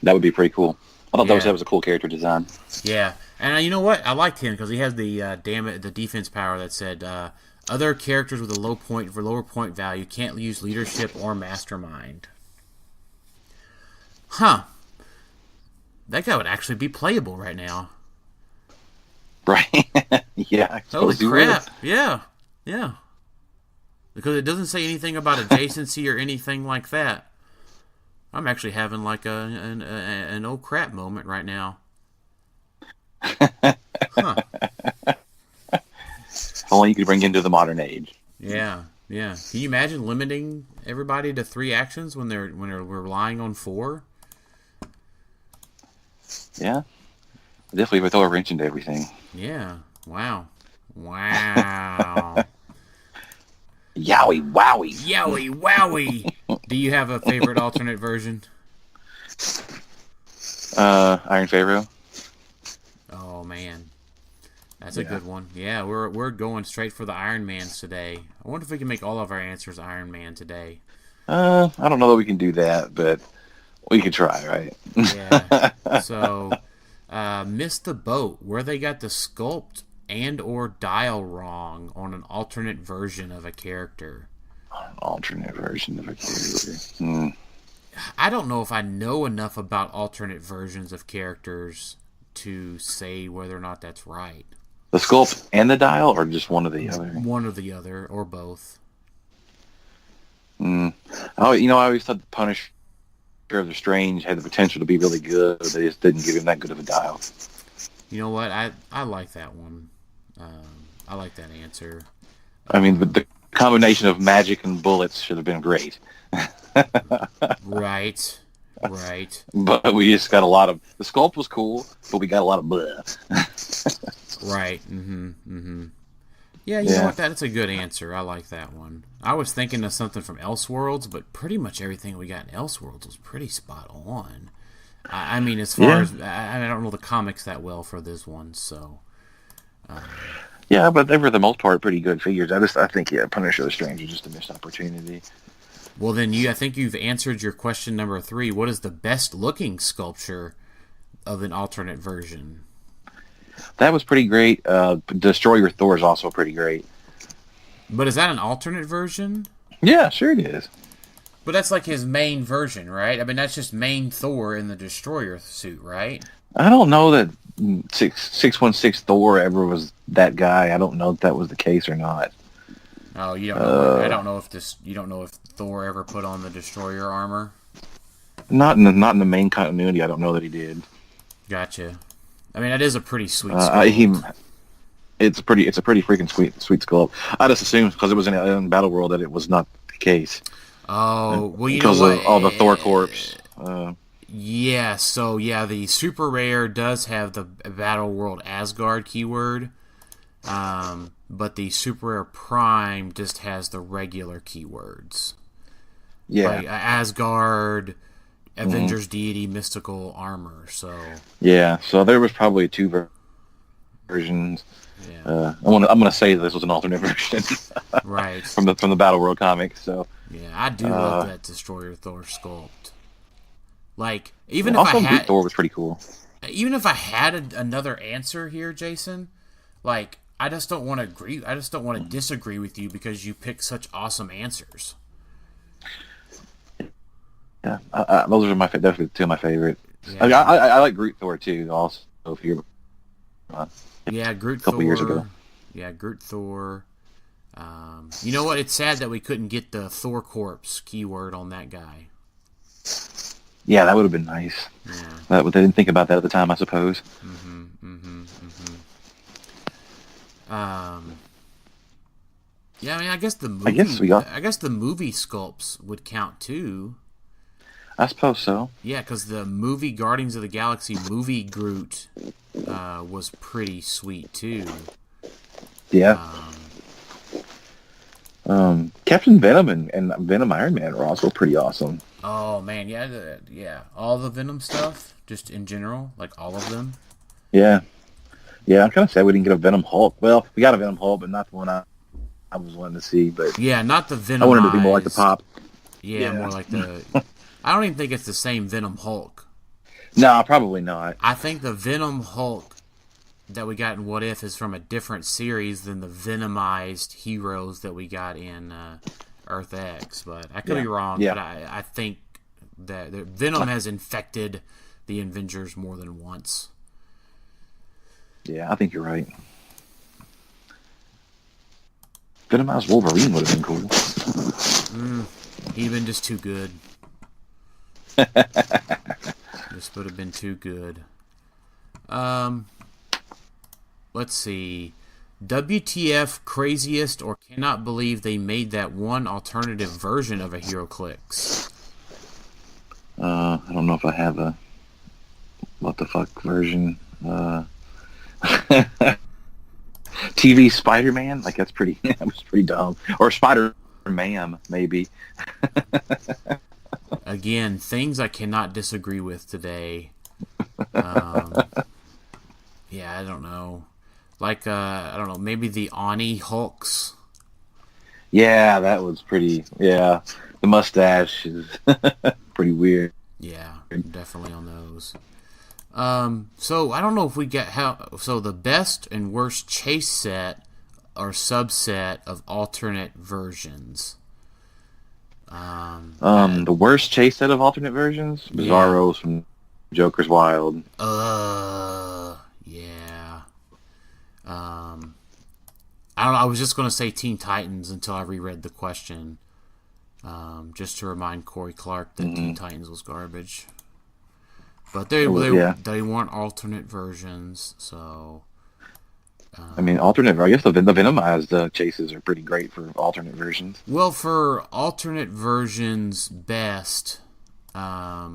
That would be pretty cool. I thought that was a cool character design. Yeah, and you know what? I liked him because he has the defense power that said other characters with a lower point value can't use leadership or mastermind. Huh. That guy would actually be playable right now. Right. Yeah. Holy crap. Yeah. Yeah. Because it doesn't say anything about adjacency or anything like that. I'm actually having like an oh crap moment right now. Huh. Only you could bring into the modern age. Yeah. Yeah. Can you imagine limiting everybody to 3 actions when they're relying on 4? Yeah. Definitely would throw a wrench into everything. Yeah. Wow. Wow. Yowie wowie. Yowie wowie. Do you have a favorite alternate version? Iron Pharaoh. Oh man. That's a good one. Yeah, we're going straight for the Iron Mans today. I wonder if we can make all of our answers Iron Man today. I don't know that we can do that, but we could try, right? Yeah. So, missed the boat where they got the sculpt and or dial wrong on an alternate version of a character. An alternate version of a character. I don't know if I know enough about alternate versions of characters to say whether or not that's right. The sculpt and the dial, or just one or the other? One or the other, or both. Oh, I always thought the Punisher of the Strange had the potential to be really good, but they just didn't give him that good of a dial. You know what? I like that one. I like that answer. I mean, but the combination of magic and bullets should have been great. Right. But we just got a lot of... The sculpt was cool, but we got a lot of blah. Right. Yeah, you know what? That's a good answer. I like that one. I was thinking of something from Elseworlds, but pretty much everything we got in Elseworlds was pretty spot on. I mean, as far as... I don't know the comics that well for this one, so... Yeah, but they were the most part pretty good figures. I think Punisher the Strange is just a missed opportunity. Well, then I think you've answered your question number 3. What is the best looking sculpture of an alternate version? That was pretty great. Destroyer Thor is also pretty great. But is that an alternate version? Yeah, sure it is. But that's like his main version, right? I mean, that's just main Thor in the Destroyer suit, right? I don't know that 616 Thor ever was that guy. I don't know if that was the case or not. Oh, you don't know. I don't know if you don't know if Thor ever put on the Destroyer armor. Not in the main continuity. I don't know that he did. Gotcha. I mean, that is a pretty sweet sculpt. It's a pretty freaking sweet sculpt. I just assumed because it was in Battle World that it was not the case. Oh, well, you know what? Because of all the Thor corpse. Yeah, so the Super Rare does have the Battle World Asgard keyword, but the Super Rare Prime just has the regular keywords. Yeah. Like Asgard, Avengers Deity, Mystical Armor, so... Yeah, so there was probably 2 versions. Yeah. I'm gonna say this was an alternate version. Right. From the Battle World comics, so... Yeah, I do love that Destroyer Thor sculpt. Like, even if also I had... Thor was pretty cool. Even if I had another answer here, Jason, like, I just don't want to agree. I just don't want to disagree with you because you pick such awesome answers. Yeah, those are definitely 2 of my favorite. Yeah. I mean, I like Groot Thor too. Also, if you're Groot a couple Thor. years ago. Yeah, Groot Thor. You know what? It's sad that we couldn't get the Thor corpse keyword on that guy. Yeah, that would have been nice. Yeah. They didn't think about that at the time, I suppose. Yeah, I mean, I guess the movie. I guess the movie sculpts would count too. I suppose so. Yeah, because the movie Guardians of the Galaxy movie Groot was pretty sweet too. Yeah. Captain Venom and Venom Iron Man are also pretty awesome. Oh man, yeah, all the Venom stuff, just in general, like all of them. Yeah, I'm kind of sad we didn't get a Venom Hulk. Well, we got a Venom Hulk, but not the one I was wanting to see. But yeah, not the Venom. I wanted it to be more like the Pop. Yeah, more like the. I don't even think it's the same Venom Hulk. No, probably not. I think the Venom Hulk that we got in What If is from a different series than the Venomized heroes that we got in Earth X. But I could be wrong. Yeah. But I think that Venom has infected the Avengers more than once. Yeah, I think you're right. Venomized Wolverine would have been cool. He'd been just too good. This would have been too good. Let's see. WTF craziest or cannot believe they made that one alternative version of a HeroClix? I don't know if I have a what the fuck version. TV Spider-Man, like that was pretty dumb. Or Spider-Man, maybe. Again, things I cannot disagree with today. Yeah, I don't know. Like, I don't know, maybe the Oni Hulks. Yeah, that was pretty. Yeah, the mustache is pretty weird. Yeah, definitely on those. So I don't know if we get so the best and worst chase set or subset of alternate versions. The worst chase set of alternate versions, Bizarro's from Joker's Wild. Yeah. I don't know. I was just going to say Teen Titans until I reread the question, just to remind Corey Clark that Teen Titans was garbage. But they weren't alternate versions, so. I mean, alternate. I guess the Venomized chases are pretty great for alternate versions. Well, for alternate versions, best, I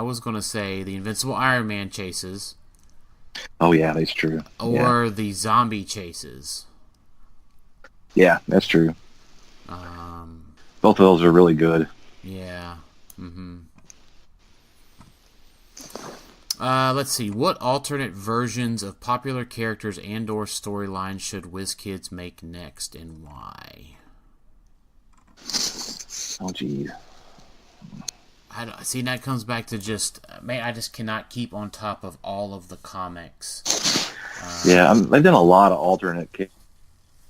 was going to say the Invincible Iron Man chases. Oh yeah, that's true. Or the zombie chases. Yeah, that's true. Both of those are really good. Yeah. Let's see. What alternate versions of popular characters and/or storylines should WizKids make next, and why? Oh, geez. See, that comes back to just, man, I just cannot keep on top of all of the comics. Yeah, they've done a lot of alternate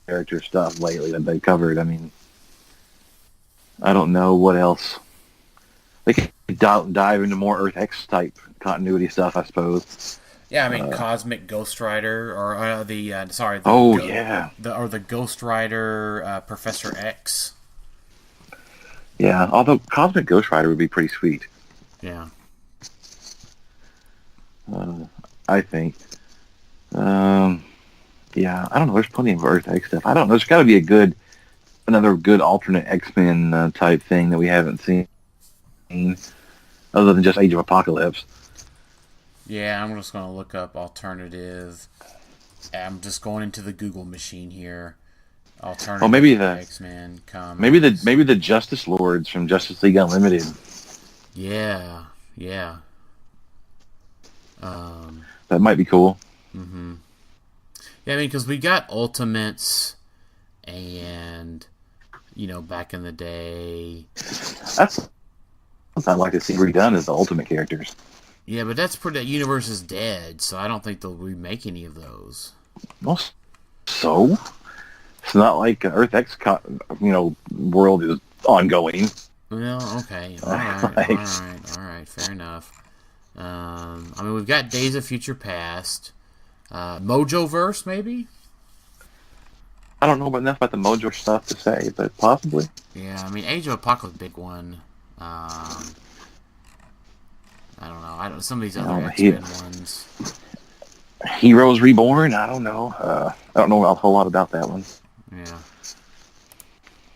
character stuff lately that they covered. I mean, I don't know what else. They could dive into more Earth X type continuity stuff, I suppose. Yeah, I mean, Cosmic Ghost Rider, or the Ghost Rider Professor X. Yeah, although Cosmic Ghost Rider would be pretty sweet. Yeah. I think. Yeah, I don't know. There's plenty of Earth X stuff. I don't know. There's got to be another good alternate X-Men type thing that we haven't seen, other than just Age of Apocalypse. Yeah, I'm just going to look up alternative. I'm just going into the Google machine here. Alternative. Oh, maybe the X-Men comics. Maybe the Justice Lords from Justice League Unlimited. Yeah. That might be cool. Mm-hmm. Yeah, I mean, because we got Ultimates, and back in the day. That's something I'd like to see redone is the Ultimate characters. Yeah, but that universe is dead, so I don't think they'll remake any of those. Well, so it's not like Earth X, world is ongoing. Well, okay, all right, fair enough. I mean, we've got Days of Future Past, Mojoverse, maybe. I don't know enough about the Mojo stuff to say, but possibly. Yeah, I mean, Age of Apocalypse, big one. I don't know. Some of these other X-Men ones. Heroes Reborn. I don't know. I don't know a whole lot about that one. Yeah.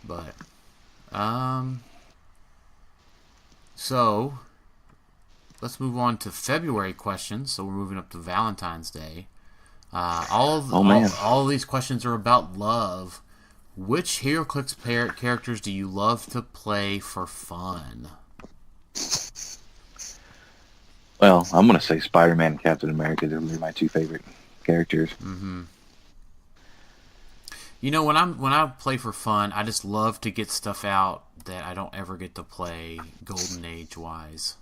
But, so let's move on to February questions. So we're moving up to Valentine's Day. All of these questions are about love. Which HeroClix characters do you love to play for fun? Well, I'm going to say Spider-Man and Captain America. They're my two favorite characters. Mm-hmm. You know, when I play for fun, I just love to get stuff out that I don't ever get to play Golden Age wise.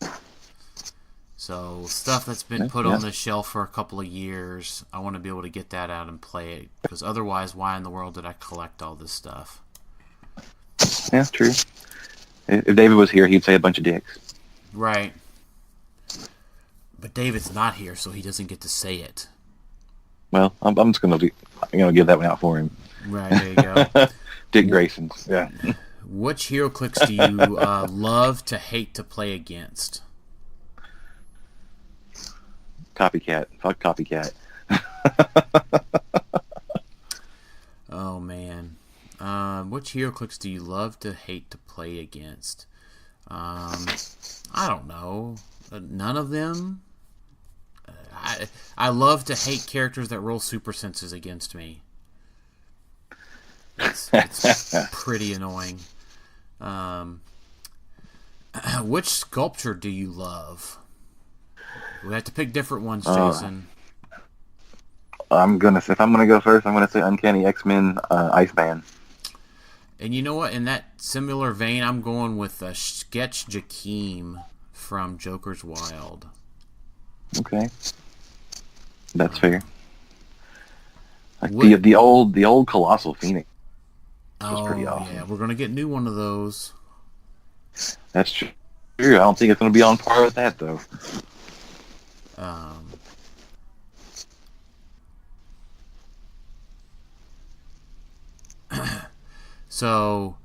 So stuff that's been put on the shelf for a couple of years, I want to be able to get that out and play it. Because otherwise, why in the world did I collect all this stuff? Yeah, true. If David was here, he'd say a bunch of dicks. Right. But David's not here, so he doesn't get to say it. Well, I'm just gonna give that one out for him. Right, there you go. Dick Grayson's. Yeah. Which HeroClix do you love to hate to play against? Copycat. Fuck Copycat. Oh man. Which HeroClix do you love to hate to play against? I don't know. None of them. I love to hate characters that roll super senses against me. It's pretty annoying. Which sculpture do you love? We have to pick different ones, Jason. If I'm gonna go first, I'm gonna say Uncanny X-Men Iceman. And you know what? In that similar vein, I'm going with Sketch Jakeem from Joker's Wild. Okay, that's fair. Like the old Colossal Phoenix was pretty awesome. Yeah, we're gonna get a new one of those. That's true. I don't think it's gonna be on par with that though. So,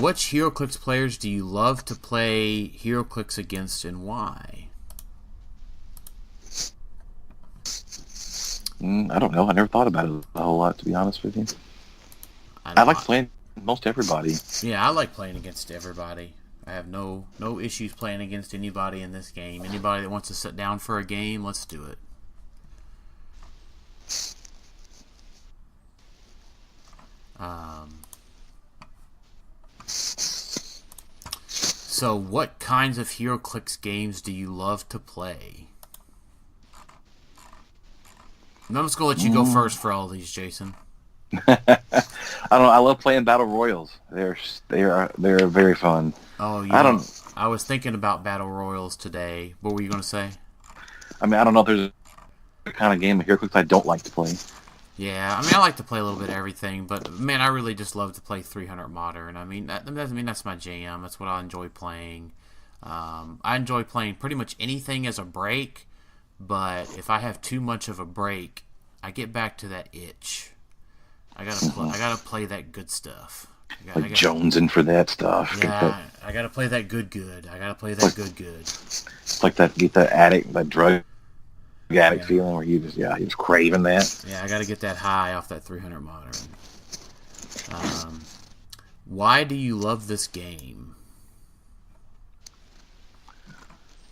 which HeroClix players do you love to play HeroClix against, and why? I don't know. I never thought about it a whole lot, to be honest with you. I like playing most everybody. Yeah, I like playing against everybody. I have no issues playing against anybody in this game. Anybody that wants to sit down for a game, let's do it. So what kinds of HeroClix games do you love to play? And I'm just going to let you go first for all these, Jason. I don't know. I love playing battle royals. They're very fun. Oh, I was thinking about battle royals today. What were you going to say? I mean, I don't know if there's a kind of game of HeroClix I don't like to play. Yeah, I mean, I like to play a little bit of everything, but man, I really just love to play 300 Modern. I mean, that's my jam. That's what I enjoy playing. I enjoy playing pretty much anything as a break, but if I have too much of a break, I get back to that itch. I gotta play that good stuff. Jonesing for that stuff. Yeah, I gotta play that good. I gotta play that good. It's like that drug addict feeling where you just craving that. Yeah, I gotta get that high off that 300 Modern. Why do you love this game?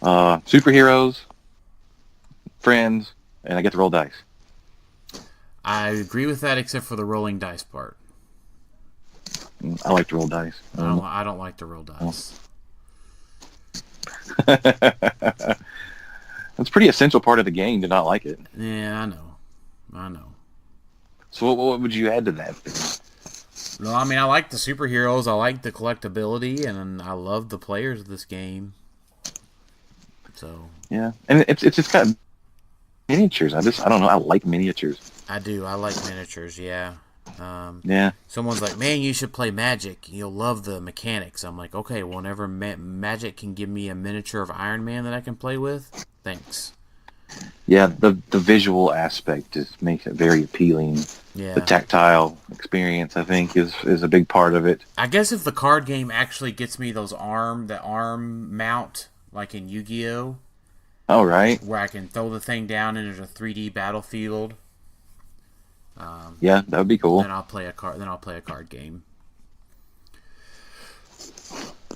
Superheroes, friends, and I get to roll dice. I agree with that, except for the rolling dice part. I like to roll dice. I don't like to roll dice. That's a pretty essential part of the game to not like it. Yeah, I know. So what would you add to that? No, I mean, I like the superheroes. I like the collectability, and I love the players of this game. So yeah, and it's just got miniatures. I don't know. I like miniatures. I do. I like miniatures. Yeah. Yeah. Someone's like, man, you should play Magic. You'll love the mechanics. I'm like, okay, whenever Magic can give me a miniature of Iron Man that I can play with, thanks. Yeah, the visual aspect just makes it very appealing. The Yeah. tactile experience, I think, is a big part of it. I guess if the card game actually gets me the arm mount, like in Yu-Gi-Oh, All right. where I can throw the thing down and there's a 3D battlefield, Yeah, that would be cool. then I'll play a card. Then I'll play a card game.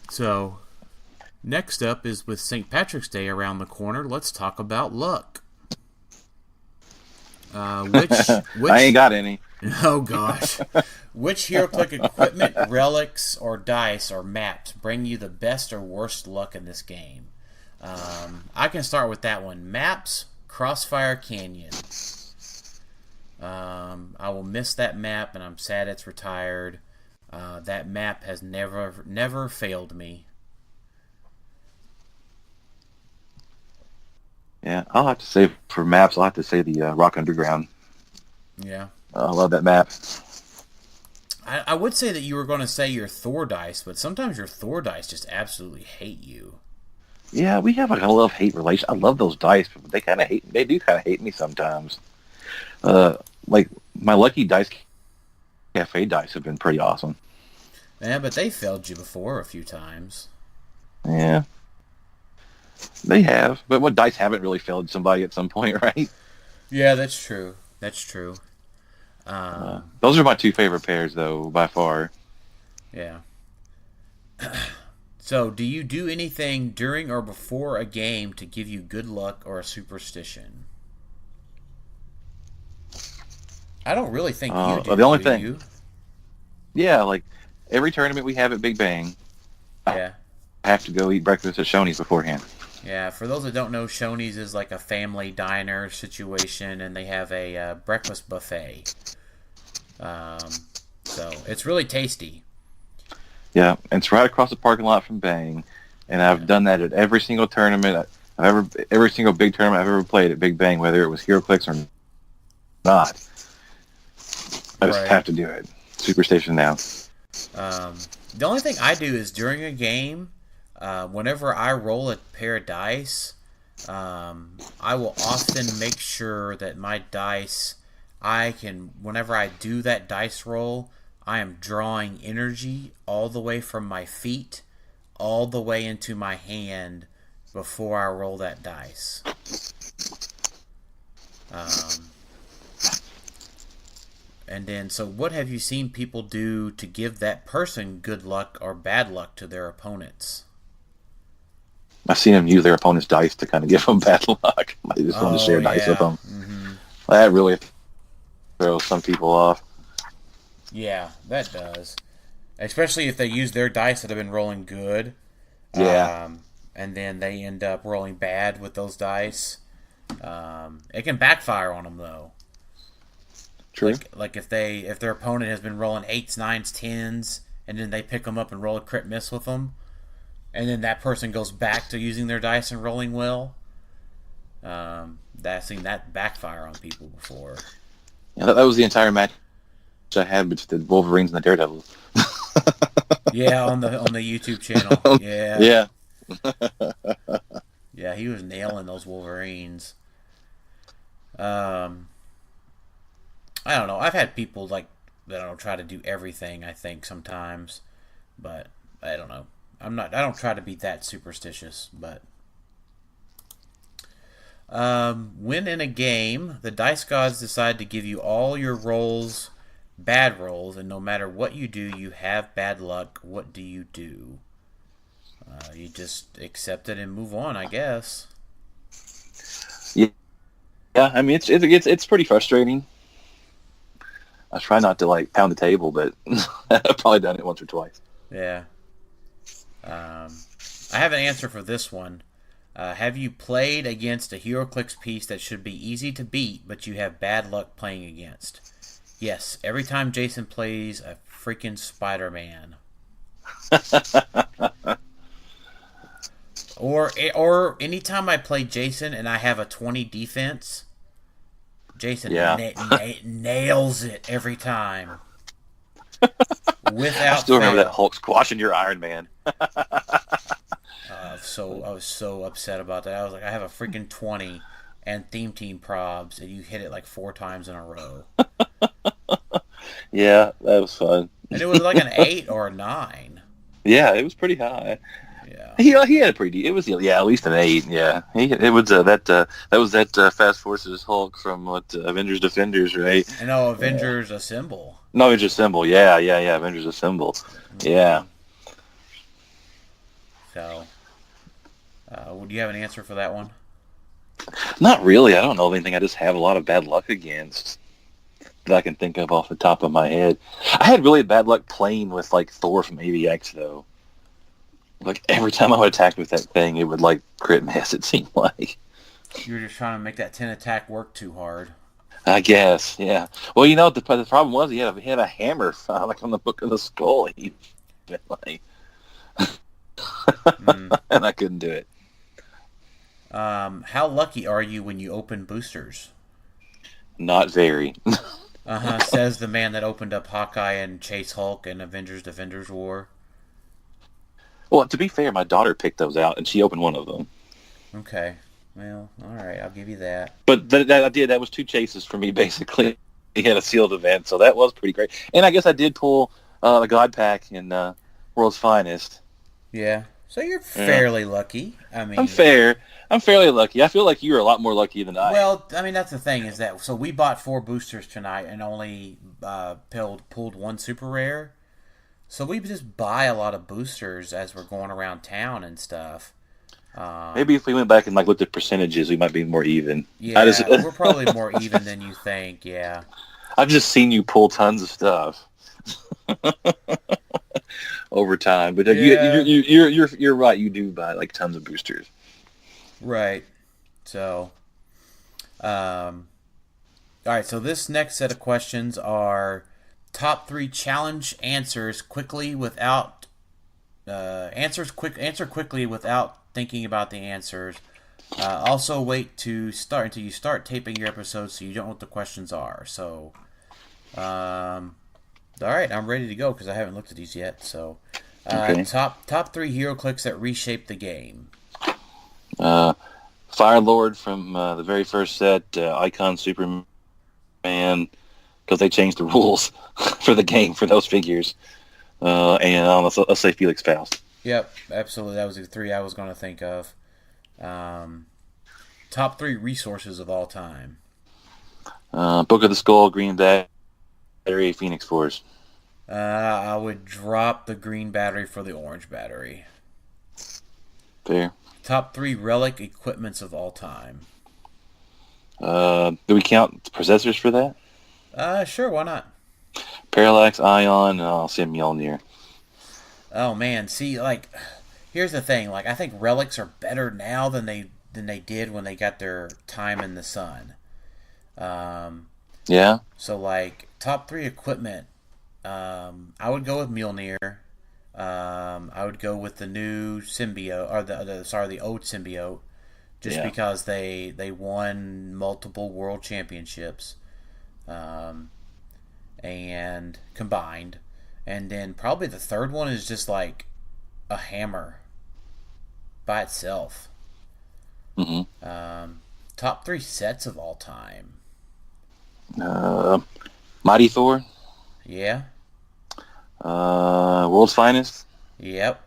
So, next up is with St. Patrick's Day around the corner. Let's talk about luck. Which I ain't got any. Oh gosh, which HeroClick equipment, relics, or dice or maps bring you the best or worst luck in this game? I can start with that one. Maps, Crossfire Canyon. I will miss that map, and I'm sad it's retired. That map has never failed me. Yeah, I'll have to say for maps, I'll have to say the Rock Underground. Yeah. I love that map. I would say that you were going to say your Thor dice, but sometimes your Thor dice just absolutely hate you. Yeah, we have like a love-hate relation. I love those dice, but they kind of hate. They do kind of hate me sometimes. Like my Lucky Dice Cafe dice have been pretty awesome. Yeah, but they failed you before a few times. Yeah, they have. But what dice haven't really failed somebody at some point, right? Yeah, that's true. That's true. Those are my two favorite pairs, though, by far. Yeah. So, do you do anything during or before a game to give you good luck or a superstition? I don't really think you do. The only do thing, you? yeah, like every tournament we have at Big Bang, Yeah. I have to go eat breakfast at Shoney's beforehand. Yeah, for those that don't know, Shoney's is like a family diner situation, and they have a breakfast buffet. So it's really tasty. Yeah, and it's right across the parking lot from Bang, and I've done that at every single tournament every single big tournament I've ever played at Big Bang, whether it was HeroClix or not. I just have to do it. Superstition now. The only thing I do is during a game, whenever I roll a pair of dice, I will often make sure that my dice, whenever I do that dice roll, I am drawing energy all the way from my feet, all the way into my hand before I roll that dice. And then, so what have you seen people do to give that person good luck or bad luck to their opponents? I've seen them use their opponent's dice to kind of give them bad luck. They just want to share dice with them. Mm-hmm. That really throws some people off. Yeah, that does. Especially if they use their dice that have been rolling good. Yeah. And then they end up rolling bad with those dice. It can backfire on them, though. True. Like if their opponent has been rolling 8s, 9s, 10s, and then they pick them up and roll a crit miss with them, and then that person goes back to using their dice and rolling well. I've seen that backfire on people before. Yeah, that was the entire match I had between the Wolverines and the Daredevils. Yeah, on the YouTube channel. Yeah. Yeah. Yeah, he was nailing those Wolverines. I don't know. I've had people that try to do everything, I think, sometimes, but I don't know. I don't try to be that superstitious, but when in a game, the dice gods decide to give you all your rolls, bad rolls, and no matter what you do, you have bad luck. What do you do? You just accept it and move on, I guess. Yeah. I mean, it's pretty frustrating. I try not to pound the table, but I've probably done it once or twice. Yeah. I have an answer for this one. Have you played against a HeroClix piece that should be easy to beat, but you have bad luck playing against? Yes, every time Jason plays a freaking Spider-Man. Or anytime I play Jason and I have a 20 defense, Jason nails it every time. Without I still remember fail. that Hulk squashing your Iron Man. I was so upset about that. I was like, I have a freaking 20, and Theme Team Probs, and you hit it like 4 times in a row. Yeah, that was fun. And it was like an 8 or a 9. Yeah, it was pretty high. Yeah. He had a pretty. It was at least an 8. Yeah, it was that was that Fast Forces Hulk from Avengers Defenders, right? I know Avengers Assemble. No, Avengers Assemble. Yeah. Avengers Assemble. Yeah. So, do you have an answer for that one? Not really. I don't know of anything. I just have a lot of bad luck against that I can think of off the top of my head. I had really bad luck playing with like Thor from AVX though. Like every time I would attack with that thing, it would like crit miss. It seemed like You were just trying to make that 10 attack work too hard. I guess, yeah. Well, you know, the problem was he had a hammer like on the Book of the Skull. Like, and I couldn't do it. How lucky are you when you open boosters? Not very. Says the man that opened up Hawkeye and Chase Hulk and Avengers Defenders War. Well, to be fair, my daughter picked those out, and she opened one of them. Okay. Well, all right, I'll give you that. But that was 2 chases for me, basically. He had a sealed event, so that was pretty great. And I guess I did pull a God Pack in World's Finest. Yeah. So you're fairly lucky. I mean, I'm fairly lucky. I feel like you're a lot more lucky than I am. Well, I mean, that's the thing is that so we bought 4 boosters tonight and only pulled 1 super rare. So we just buy a lot of boosters as we're going around town and stuff. Maybe if we went back and like looked at percentages, we might be more even. Yeah, we're probably more even than you think. Yeah. I've just seen you pull tons of stuff over time, but you're right. You do buy like tons of boosters. Right. So, all right. So this next set of questions are top 3 challenge answers quickly without answer quickly without thinking about the answers. Also, wait to start until you start taping your episodes so you don't know what the questions are. So, all right, I'm ready to go because I haven't looked at these yet. So, Okay. top 3 hero clicks that reshaped the game. Fire Lord from the very first set, Icon Superman, because they changed the rules for the game for those figures. And let's say Felix Faust. Yep, absolutely. That was the 3 I was going to think of. Top 3 resources of all time. Book of the Skull, Green Battery, Phoenix Force. I would drop the green battery for the orange battery. Fair. Top 3 relic equipments of all time. Do we count processors for that? Sure, why not? Parallax, Ion, and I'll say Mjolnir. Oh man, see, like, here's the thing. Like, I think relics are better now than they did when they got their time in the sun. Yeah. So, like, top 3 equipment. I would go with Mjolnir. I would go with the new symbiote, or the old symbiote, just because they won multiple world championships, and combined. And then probably the third one is just like a hammer by itself. Mm-hmm. Top 3 sets of all time. Mighty Thor. Yeah. World's Finest. Yep.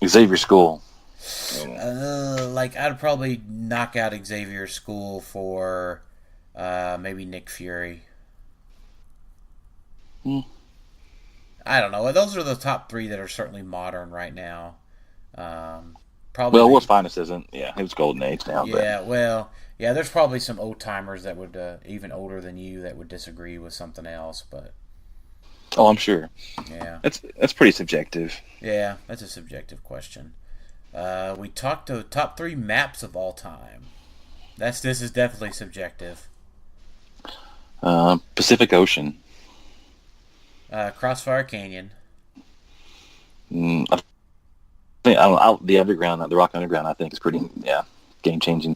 Xavier School. Like I'd probably knock out Xavier School for maybe Nick Fury. I don't know. Those are the top 3 that are certainly modern right now. Probably. Well, World's Finest isn't. Yeah, it was Golden Age now. Yeah. Well. Yeah. There's probably some old timers that would even older than you that would disagree with something else, but. Oh, I'm sure. Yeah. That's pretty subjective. Yeah, that's a subjective question. We talked to top 3 maps of all time. This is definitely subjective. Pacific Ocean. Crossfire Canyon. I think the Underground, the Rock Underground. I think is pretty game changing.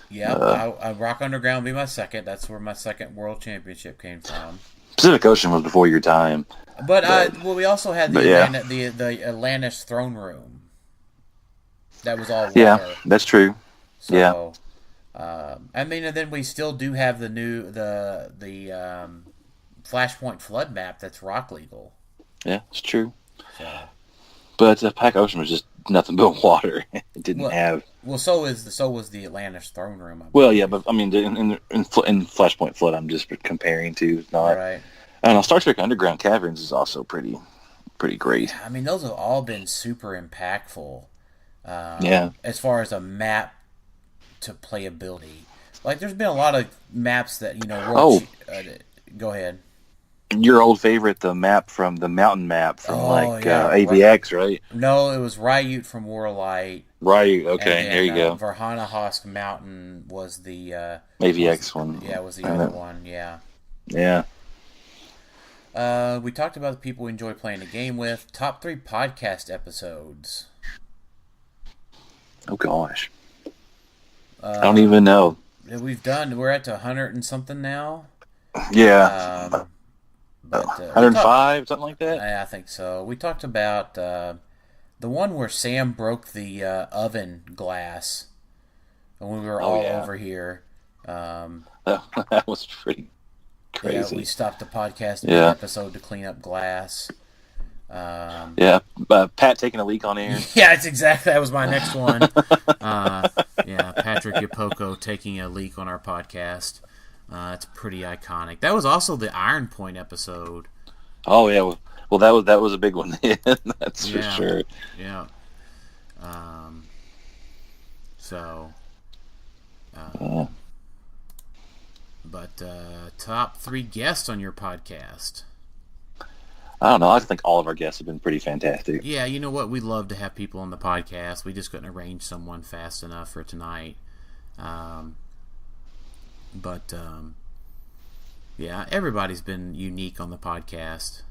Yeah, Rock Underground would be my second. That's where my second world championship came from. Pacific Ocean was before your time. But we also had the Atlantis throne room. That was all water. Yeah, that's true. Yeah. So, and then we still do have the new Flashpoint Flood map that's rock legal. Yeah, it's true. So, But Pack Ocean was just nothing but water. It didn't have. Well, so was the Atlantis throne room. Well, yeah, but I mean, in Flashpoint Flood, I'm just comparing to. Not. Right. I don't know. Star Trek Underground Caverns is also pretty great. I mean, those have all been super impactful. Yeah. As far as a map to playability, like there's been a lot of maps that go ahead. Your old favorite, the map from the mountain map from AVX, right? No, it was Ryut from Warlight. Right. Okay. There you go. Verhana Hosk Mountain was the AVX one. Yeah, was the other one. Yeah. Yeah. We talked about the people we enjoy playing the game with. Top 3 podcast episodes. Oh gosh. I don't even know. We're at 100 and something now. Yeah. 105, something like that? I think so. We talked about the one where Sam broke the oven glass when we were over here. That was pretty crazy. Yeah, we stopped the podcast episode to clean up glass. Pat taking a leak on air. Yeah, that was my next one. Patrick Yapoko taking a leak on our podcast. It's pretty iconic. That was also the Iron Point episode. Oh yeah, well that was a big one. That's for sure. Yeah. But top 3 guests on your podcast. I don't know. I think all of our guests have been pretty fantastic. Yeah, you know what? We love to have people on the podcast. We just couldn't arrange someone fast enough for tonight. Everybody's been unique on the podcast.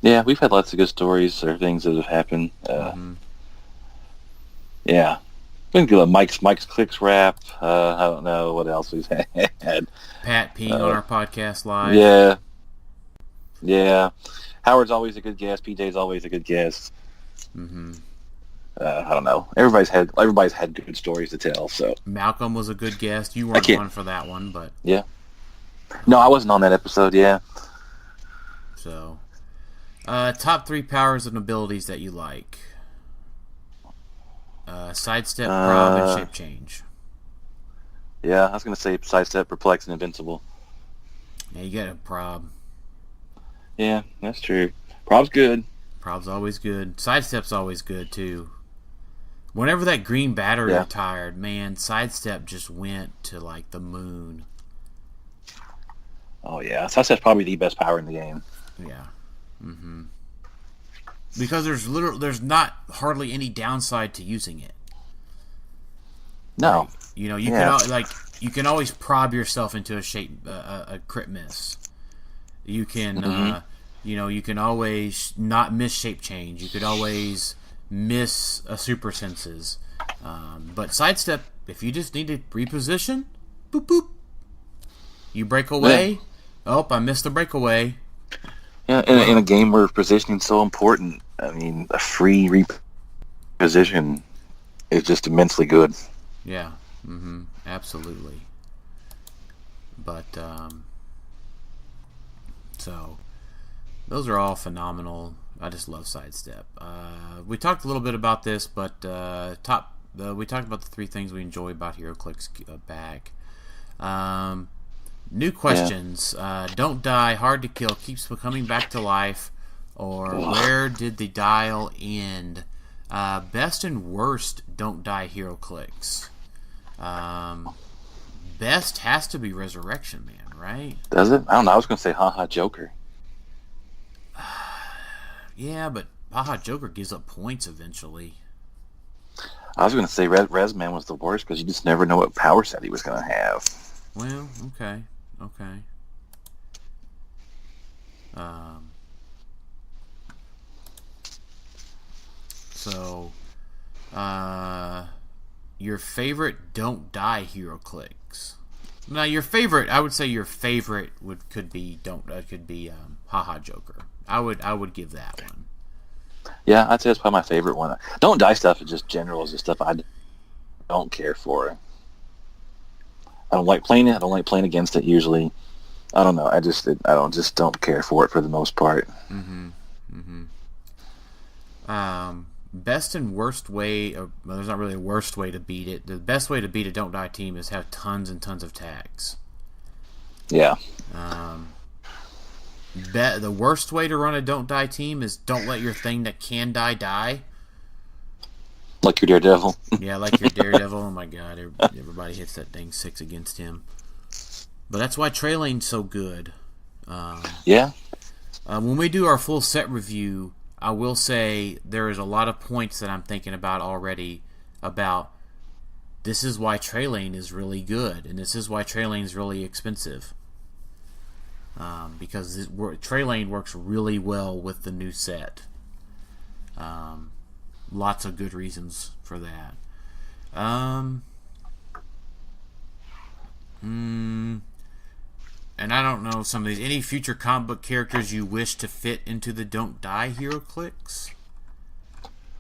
Yeah, we've had lots of good stories or things that have happened. Yeah. We can do a Mike's Clicks rap. I don't know what else we've had. Pat peeing on our podcast live. Yeah. Yeah. Howard's always a good guest. PJ's always a good guest. I don't know. Everybody's had good stories to tell. So Malcolm was a good guest. You weren't one for that one, but yeah. No, I wasn't on that episode. Yeah. So, top 3 powers and abilities that you like. Sidestep, prob, and shape change. Yeah, I was gonna say sidestep, perplex, and invincible. Yeah, you got a prob. Yeah, that's true. Prob's good. Prob's always good. Sidestep's always good too. Whenever that green battery retired, man, sidestep just went to like the moon. Oh yeah, sidestep's probably the best power in the game. Yeah. Because there's not hardly any downside to using it. No. Like, you can always prob yourself into a crit miss. You can you can always not miss shape change. You could always miss a super senses. But sidestep, if you just need to reposition, boop boop. You break away. Yeah. Oh, I missed the breakaway. Yeah, in a game where positioning's so important, I mean, a free reposition is just immensely good. Yeah, absolutely. But so those are all phenomenal. I just love sidestep. We talked a little bit about this, but we talked about the 3 things we enjoy about HeroClix back. New questions. Don't die, hard to kill, keeps coming back to life, or where did the dial end? Best and worst don't die HeroClix. Best has to be Resurrection Man, right? Does it? I don't know. I was going to say haha Joker. Yeah, but haha Joker gives up points eventually. I was going to say Res Man was the worst because you just never know what power set he was going to have. Well, okay. Your favorite don't die HeroClix. Now, your favorite, I would say your favorite could be haha Joker. I would give that one. Yeah, I'd say that's probably my favorite one. Don't die stuff is just general, is the stuff I don't care for it. I don't like playing it. I don't like playing against it usually. I don't know. I don't care for it for the most part. Best and worst way. Well, there's not really a worst way to beat it. The best way to beat a Don't Die team is have tons and tons of tags. Yeah. The worst way to run a Don't Die team is don't let your thing that can die. Like your Daredevil. Yeah, like your Daredevil. Oh my God, everybody hits that thing 6 against him. But that's why Trey Lane's so good. Yeah. When we do our full set review, I will say there is a lot of points that I'm thinking about already about this is why Trey Lane is really good, and this is why Trey Lane is really expensive. Because Trey Lane works really well with the new set. Lots of good reasons for that. And I don't know some of these. Any future comic book characters you wish to fit into the Don't Die hero clicks?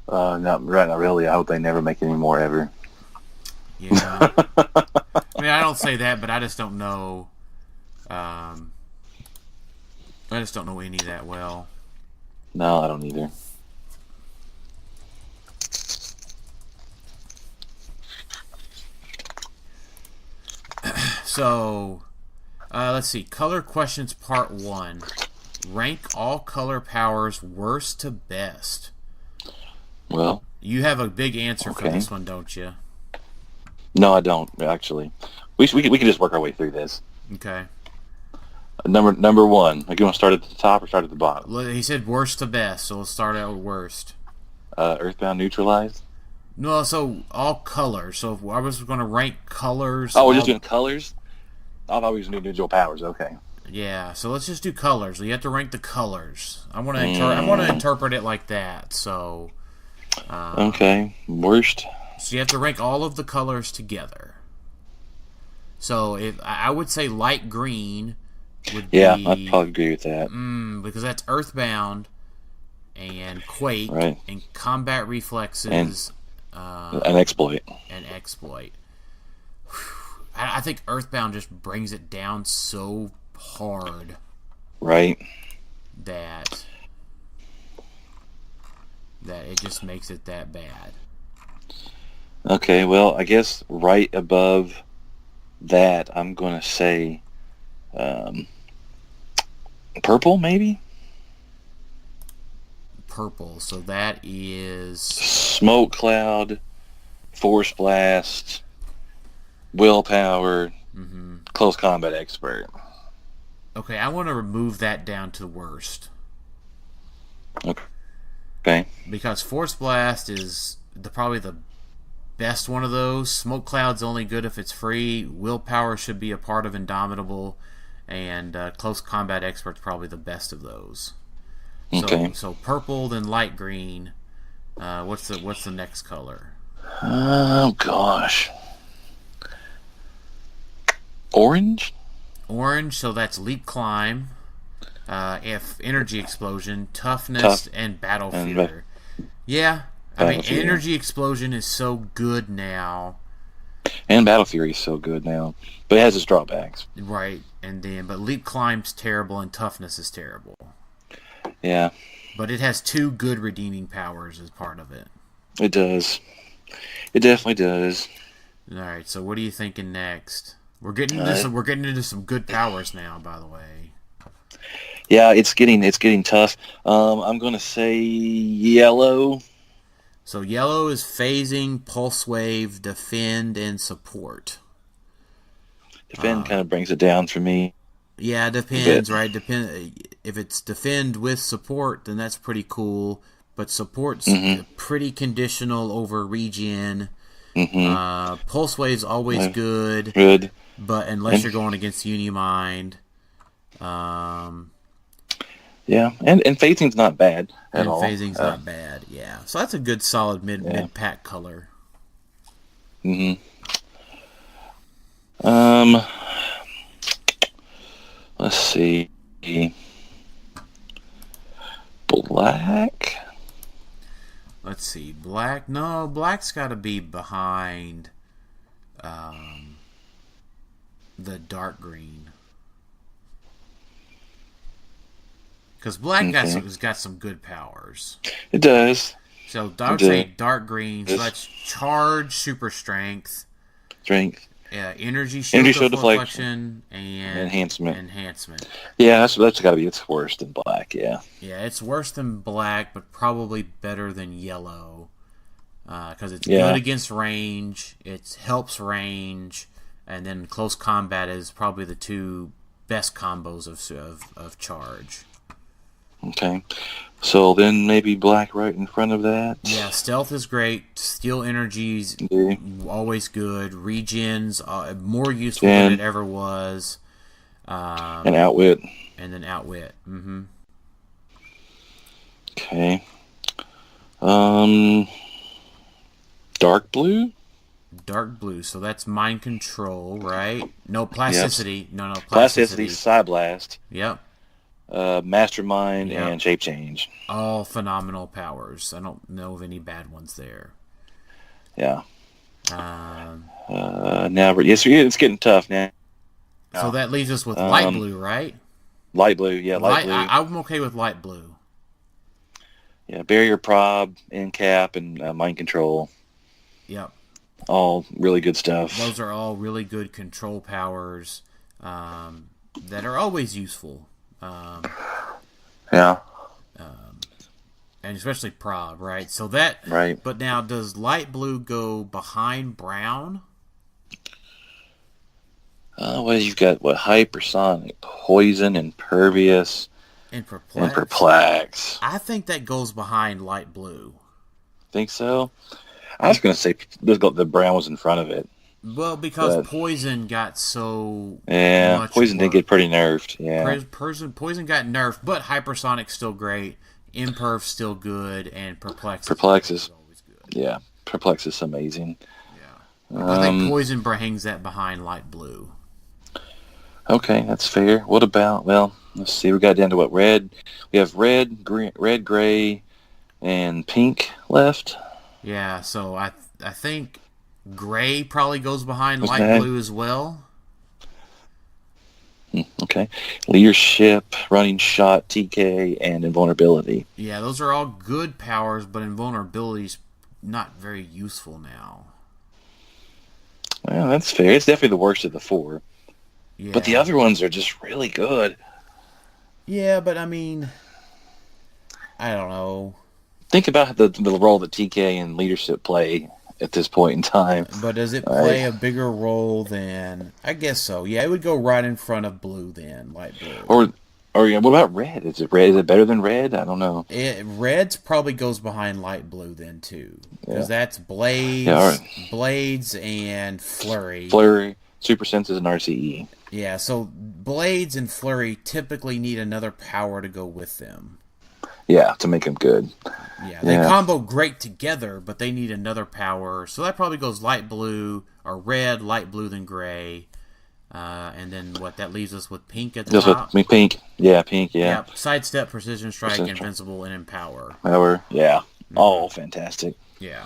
Not really. I hope they never make any more ever. Yeah. I mean, I don't say that, but I just don't know. I just don't know any that well. No, I don't either. So, let's see. Color questions part 1. Rank all color powers worst to best. Well, you have a big answer for this one, don't you? No, I don't, actually. We can just work our way through this. Okay. Number 1. Like, you want to start at the top or start at the bottom? He said worst to best, so let's start out with worst. Earthbound neutralized? No, so all colors. So if I was going to rank colors... Oh, we're just doing colors? I thought we were doing individual powers. Okay. Yeah, so let's just do colors. You have to rank the colors. I want to interpret it like that, so... okay. Worst. So you have to rank all of the colors together. So if I would say light green would be... Yeah, I'd probably agree with that. Because that's Earthbound and Quake and Combat Reflexes... an exploit. An exploit. I think Earthbound just brings it down so hard. Right. That it just makes it that bad. Okay, well, I guess right above that, I'm going to say purple, maybe? Purple, so that is... Smoke Cloud, Force Blast, Willpower, Close Combat Expert. Okay, I want to remove that down to worst. Okay. Because Force Blast is probably the best one of those. Smoke Cloud's only good if it's free. Willpower should be a part of Indomitable. And Close Combat Expert's probably the best of those. So purple, then light green. What's the next color? Oh gosh. Orange? Orange, so that's Leap Climb. If Energy Explosion, Toughness, and Battle Fear. Yeah, I mean, Energy Explosion is so good now. And Battle Fury is so good now. But it has its drawbacks. Right, but Leap Climb's terrible and Toughness is terrible. Yeah. But it has 2 good redeeming powers as part of it. It does. It definitely does. Alright, so what are you thinking next? We're getting into some good powers now, by the way. Yeah, it's getting tough. I'm gonna say yellow. So yellow is phasing, pulse wave, defend, and support. Defend kind of brings it down for me. Yeah, it depends, right? If it's defend with support, then that's pretty cool. But support's pretty conditional over regen. Pulse wave's always good. Good. But unless you're going against Unimind. Yeah, and phasing's not bad at all. Phasing's not bad, yeah. So that's a good solid mid-pack color. Let's see. Black? Let's see. Black? No, black's got to be behind. the dark green. Because black has got some good powers. It does. So I would say dark green. So that's charge, super strength, energy shield deflection, and enhancement. Yeah, that's got to be its worse than black. Yeah. Yeah, it's worse than black, but probably better than yellow. Because it's good against range, it helps range, and then close combat is probably the two best combos of charge. Okay, so then maybe black right in front of that. Yeah, stealth is great. Steal energy's always good. Regen's more useful than it ever was. And outwit. And then outwit. Mm-hmm. Okay. Dark blue? Dark blue. So that's mind control, right? No, plasticity. Yep. No, plasticity. Psyblast. Yep. Mastermind and shape change. All phenomenal powers. I don't know of any bad ones there. Yeah. Now, yes, it's getting tough now. So that leaves us with light blue, right? Light blue, yeah, light blue. I'm okay with light blue. Yeah, barrier prob, end cap, and mind control. Yep. All really good stuff. Those are all really good control powers that are always useful. Yeah. And especially prob, right? So that. Right. But now, does light blue go behind brown? Well, you've got hypersonic, poison, impervious, and perplex. I think that goes behind light blue. Think so? I was going to say the brown was in front of it. Well, because poison got so much poison did get pretty nerfed. Yeah, poison got nerfed, but hypersonic's still great. Imperv still good, and perplex is always good. Yeah, perplex is amazing. Yeah, I think poison hangs that behind light blue. Okay, that's fair. What about, well, let's see, we got down to what, red? We have red, green, red, gray, and pink left. Yeah, so I think gray probably goes behind light blue as well. Okay. Leadership, running shot, TK, and invulnerability. Yeah, those are all good powers, but invulnerability's not very useful now. Well, that's fair. It's definitely the worst of the four. Yeah. But the other ones are just really good. Yeah, but I mean, I don't know. Think about the role that TK and leadership play at this point in time. But does it play a bigger role than... I guess so. Yeah, it would go right in front of blue then, light blue. Or yeah, what about red? Is it red? Is it better than red? I don't know. Red's probably goes behind light blue then too. Because that's blades, blades and flurry. Flurry, super senses, and RCE. Yeah, so blades and flurry typically need another power to go with them. Yeah, to make them good. Yeah, they combo great together, but they need another power. So that probably goes light blue, or red, light blue, then gray. And then that leaves us with pink at the top? Pink. Yeah, pink, yeah. Yep. Sidestep, Precision Strike, Invincible, and Empower. Power, yeah. All fantastic. Yeah.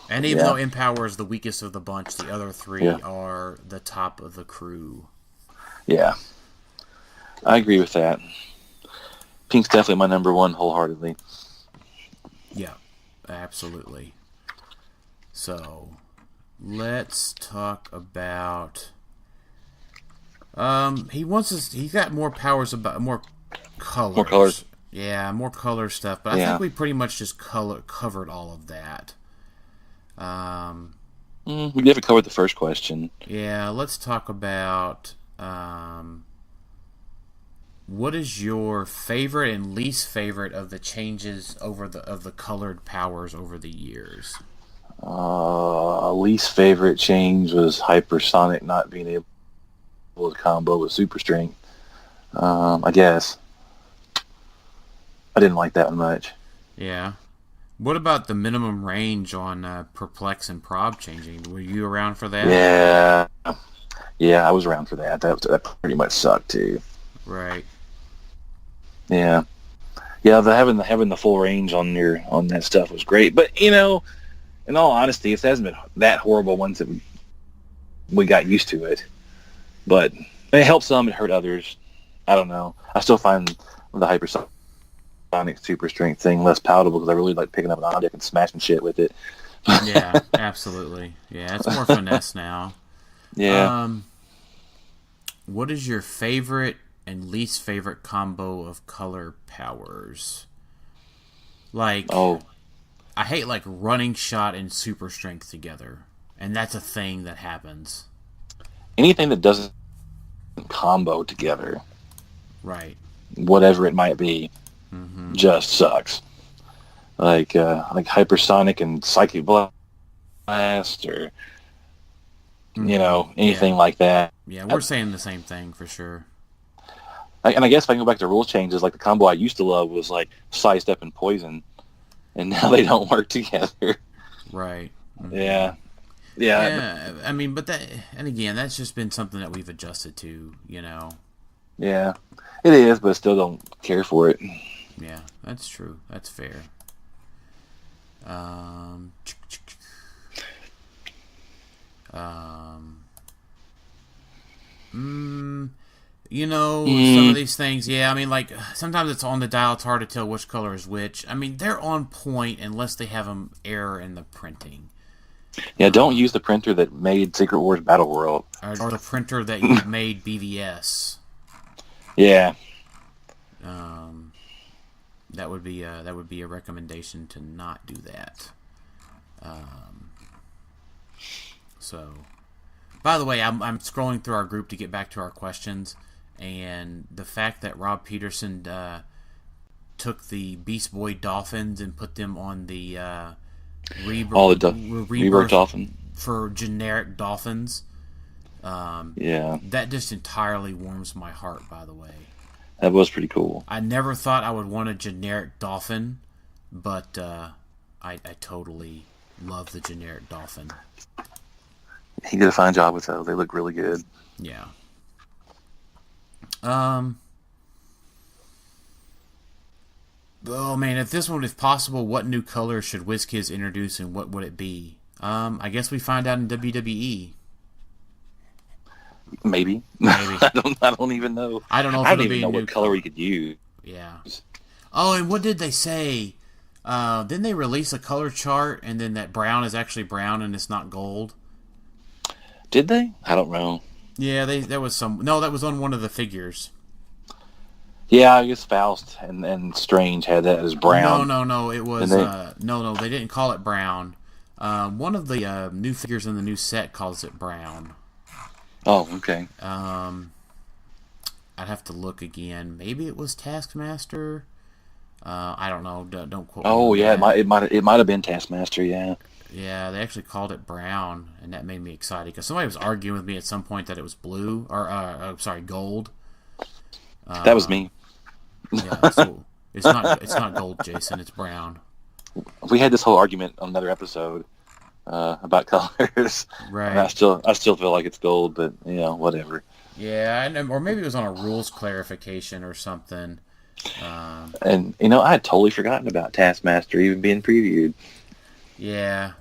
And even though Empower is the weakest of the bunch, the other three are the top of the crew. Yeah. I agree with that. Pink's definitely my number one wholeheartedly. Yeah, absolutely. So, let's talk about... He's got more powers, about more colors. More colors. Yeah, more color stuff. But I think we pretty much just covered all of that. We haven't covered the first question. Yeah, let's talk about what is your favorite and least favorite of the changes of the colored powers over the years? Least favorite change was hypersonic not being able to combo with super strength. I guess I didn't like that one much. Yeah. What about the minimum range on perplex and prob changing? Were you around for that? Yeah, I was around for that. That pretty much sucked too. Right. Yeah, having the full range on that stuff was great. But in all honesty, it hasn't been that horrible once it we got used to it. But it helped some, it hurt others. I don't know. I still find the hypersonic super strength thing less palatable because I really like picking up an object and smashing shit with it. Yeah, absolutely. Yeah, it's more finesse now. Yeah. What is your favorite and least favorite combo of color powers? Like, I hate like running shot and super strength together, and that's a thing that happens. Anything that doesn't combo together, right? Whatever it might be, just sucks. Like hypersonic and psychic blast, or anything like that. Yeah, we're saying the same thing for sure. And I guess if I can go back to rule changes, like the combo I used to love was like sidestep and poison, and now they don't work together. Right. Mm-hmm. Yeah. I mean, but that, and again, that's just been something that we've adjusted to, Yeah, it is, but I still don't care for it. Yeah, that's true. That's fair. Some of these things, I mean, like, sometimes it's on the dial, it's hard to tell which color is which. I mean, they're on point unless they have an error in the printing. Yeah, don't use the printer that made Secret Wars Battle World. Or the printer that you made BVS. Yeah. That would be a recommendation to not do that. So, by the way, I'm scrolling through our group to get back to our questions, and the fact that Rob Peterson took the Beast Boy Dolphins and put them on the Rebirth Dolphin for generic Dolphins. That just entirely warms my heart, by the way. That was pretty cool. I never thought I would want a generic Dolphin, but I totally love the generic Dolphin. He did a fine job with those. They look really good. Yeah. Oh man, if possible, what new color should WizKids introduce and what would it be? I guess we find out in WWE. Maybe. I don't even know. I don't know if I it'll don't be even know what color we could use. Yeah. Oh, and what did they say? Didn't they release a color chart and then that brown is actually brown and it's not gold? Did they? I don't know. Yeah, that was on one of the figures. Yeah, I guess Faust and Strange had that as brown. No. It was no. They didn't call it brown. One of the new figures in the new set calls it brown. Oh, okay. I'd have to look again. Maybe it was Taskmaster. I don't know. Don't quote me. Oh yeah, it might have been Taskmaster. Yeah. Yeah, they actually called it brown, and that made me excited because somebody was arguing with me at some point that it was blue or gold. That was me. Yeah, so it's not gold, Jason. It's brown. We had this whole argument on another episode about colors. Right. And I still feel like it's gold, but whatever. Yeah, or maybe it was on a rules clarification or something. And I had totally forgotten about Taskmaster even being previewed. Yeah.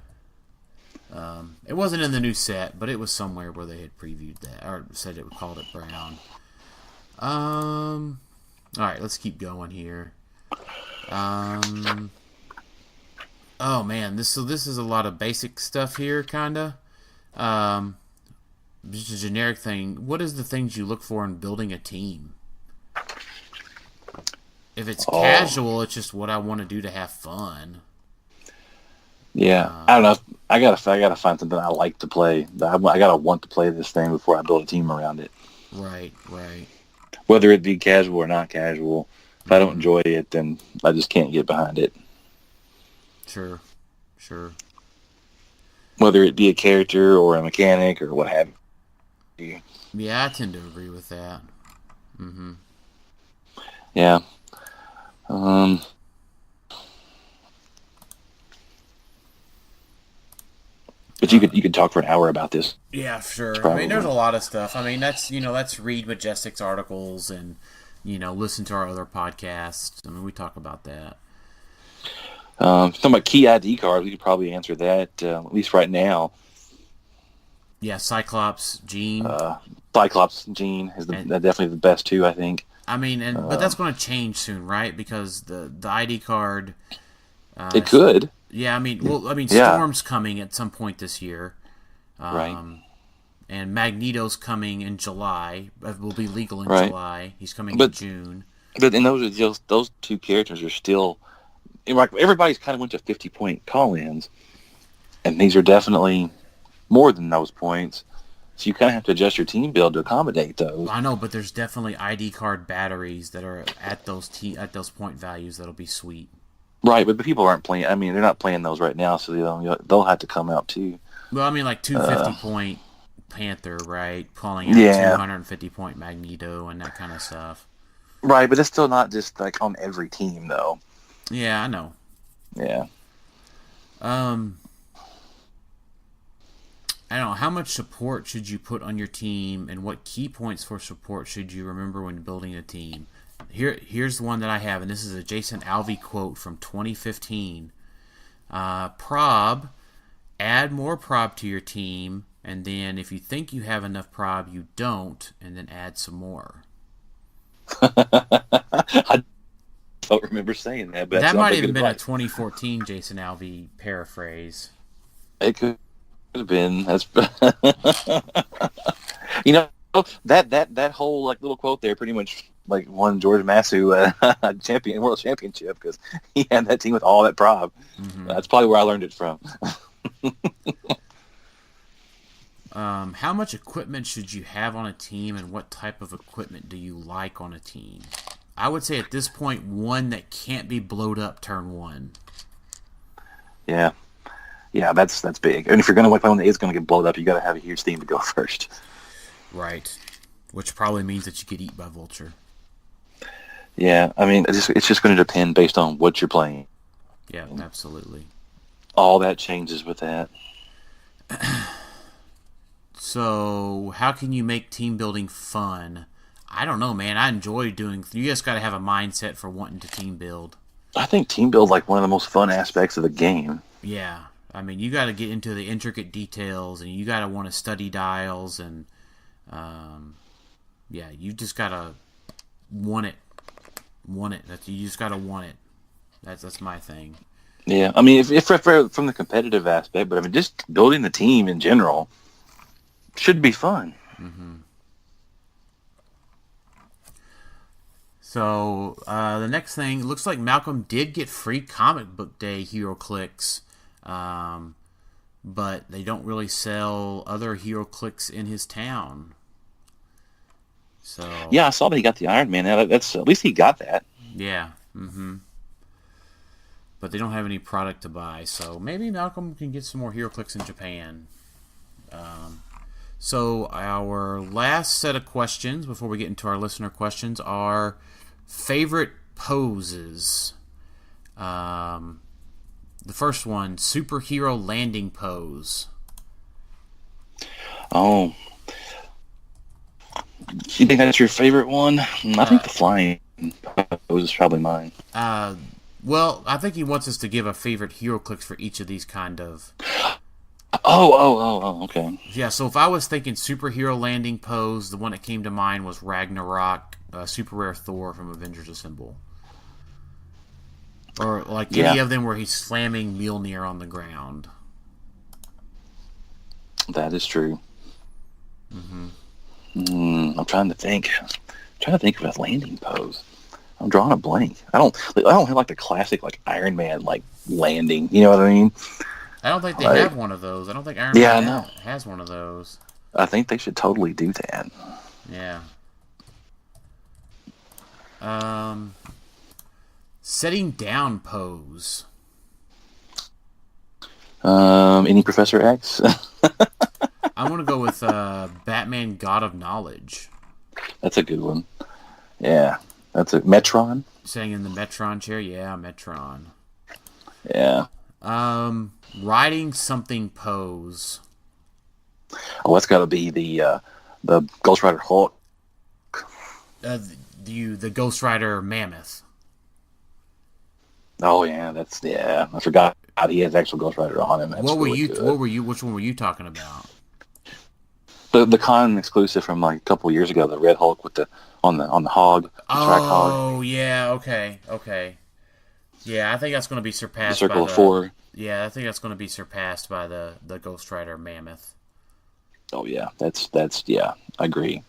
It wasn't in the new set, but it was somewhere where they had previewed that or said it called it brown. All right, let's keep going here. Oh man, this is a lot of basic stuff here, kinda. Just a generic thing. What is the things you look for in building a team? If it's casual, it's just what I want to do to have fun. Yeah, I don't know. I gotta find something I like to play. I gotta want to play this thing before I build a team around it. Right. Whether it be casual or not casual, if I don't enjoy it, then I just can't get behind it. Sure. Whether it be a character or a mechanic or what have you. Yeah, I tend to agree with that. Mm-hmm. Yeah. But you could talk for an hour about this. Yeah, sure. Probably. I mean, there's a lot of stuff. I mean, that's read Majestic's articles and listen to our other podcasts. I mean, we talk about that. Talking about key ID cards, we could probably answer that at least right now. Yeah, Cyclops, Jean. Cyclops Jean is definitely the best two, I think. I mean, but that's going to change soon, right? Because the ID card. It could. Yeah, Yeah. Storm's coming at some point this year. Right. And Magneto's coming in July. Will be legal in July. He's coming in June. But and those two characters are still like everybody's kind of went to 50-point call-ins, and these are definitely more than those points. So you kind of have to adjust your team build to accommodate those. I know, but there's definitely ID card batteries that are at those point values that'll be sweet. Right, but people aren't playing. I mean, they're not playing those right now, so they'll have to come out too. Well, I mean, like 250-point Panther, right? Pulling out 250-point Magneto and that kind of stuff. Right, but it's still not just like on every team, though. Yeah, I know. Yeah. I don't know. How much support should you put on your team, and what key points for support should you remember when building a team? Here's the one that I have, and this is a Jason Alvey quote from 2015. Prob, add more prob to your team, and then if you think you have enough prob, you don't, and then add some more. I don't remember saying that, but that might have been a 2014 Jason Alvey paraphrase. It could have been. That's that whole like little quote there pretty much like won George Massey world championship because he had that team with all that prob. Mm-hmm. That's probably where I learned it from. How much equipment should you have on a team, and what type of equipment do you like on a team? I would say at this point, one that can't be blowed up turn one. Yeah, that's big. And if you're going to play one that is going to get blown up, you got to have a huge team to go first. Right, which probably means that you get eaten by Vulture. Yeah, I mean, it's just going to depend based on what you're playing. Yeah, absolutely. All that changes with that. So, how can you make team building fun? I don't know, man. I enjoy doing. You just got to have a mindset for wanting to team build. I think team build like one of the most fun aspects of the game. Yeah, I mean, you got to get into the intricate details, and you got to want to study dials, and you just got to want it. You just got to want it. That's my thing. Yeah, I mean, if from the competitive aspect, but I mean, just building the team in general should be fun. Mm-hmm. So the next thing, it looks like Malcolm did get free comic book day hero clicks, but they don't really sell other hero clicks in his town. So yeah, I saw that he got the Iron Man. That's at least he got that. Yeah. Mm-hmm. But they don't have any product to buy, so maybe Malcolm can get some more hero clicks in Japan. So our last set of questions before we get into our listener questions are favorite poses. The first one, superhero landing pose. Oh. You think that's your favorite one? I think the flying pose is probably mine. Well, I think he wants us to give a favorite hero clicks for each of these kind of... Oh, okay. Yeah, so if I was thinking superhero landing pose, the one that came to mind was Ragnarok, super rare Thor from Avengers Assemble. Or like any of them where he's slamming Mjolnir on the ground. That is true. Mm-hmm. I'm trying to think. of a landing pose. I'm drawing a blank. I don't have like the classic like Iron Man like landing. You know what I mean? I don't think they have one of those. I don't think Iron Man has one of those. I think they should totally do that. Yeah. Setting down pose. Any Professor X? I want to go with Batman God of Knowledge. That's a good one. Yeah. That's a Metron? Sitting in the Metron chair? Yeah, Metron. Yeah. Riding something pose. Oh, that's got to be the Ghost Rider Hulk. The Ghost Rider Mammoth. Oh yeah, I forgot he has actual Ghost Rider on him. That's Which one were you talking about? The con exclusive from like a couple years ago, the Red Hulk with the on the hog, the track hog, Oh yeah, okay. Yeah, I think that's going to be the surpassed by Circle of the. Four. Yeah, I think that's going to be surpassed by the Ghost Rider Mammoth. Oh yeah, that's yeah, I agree.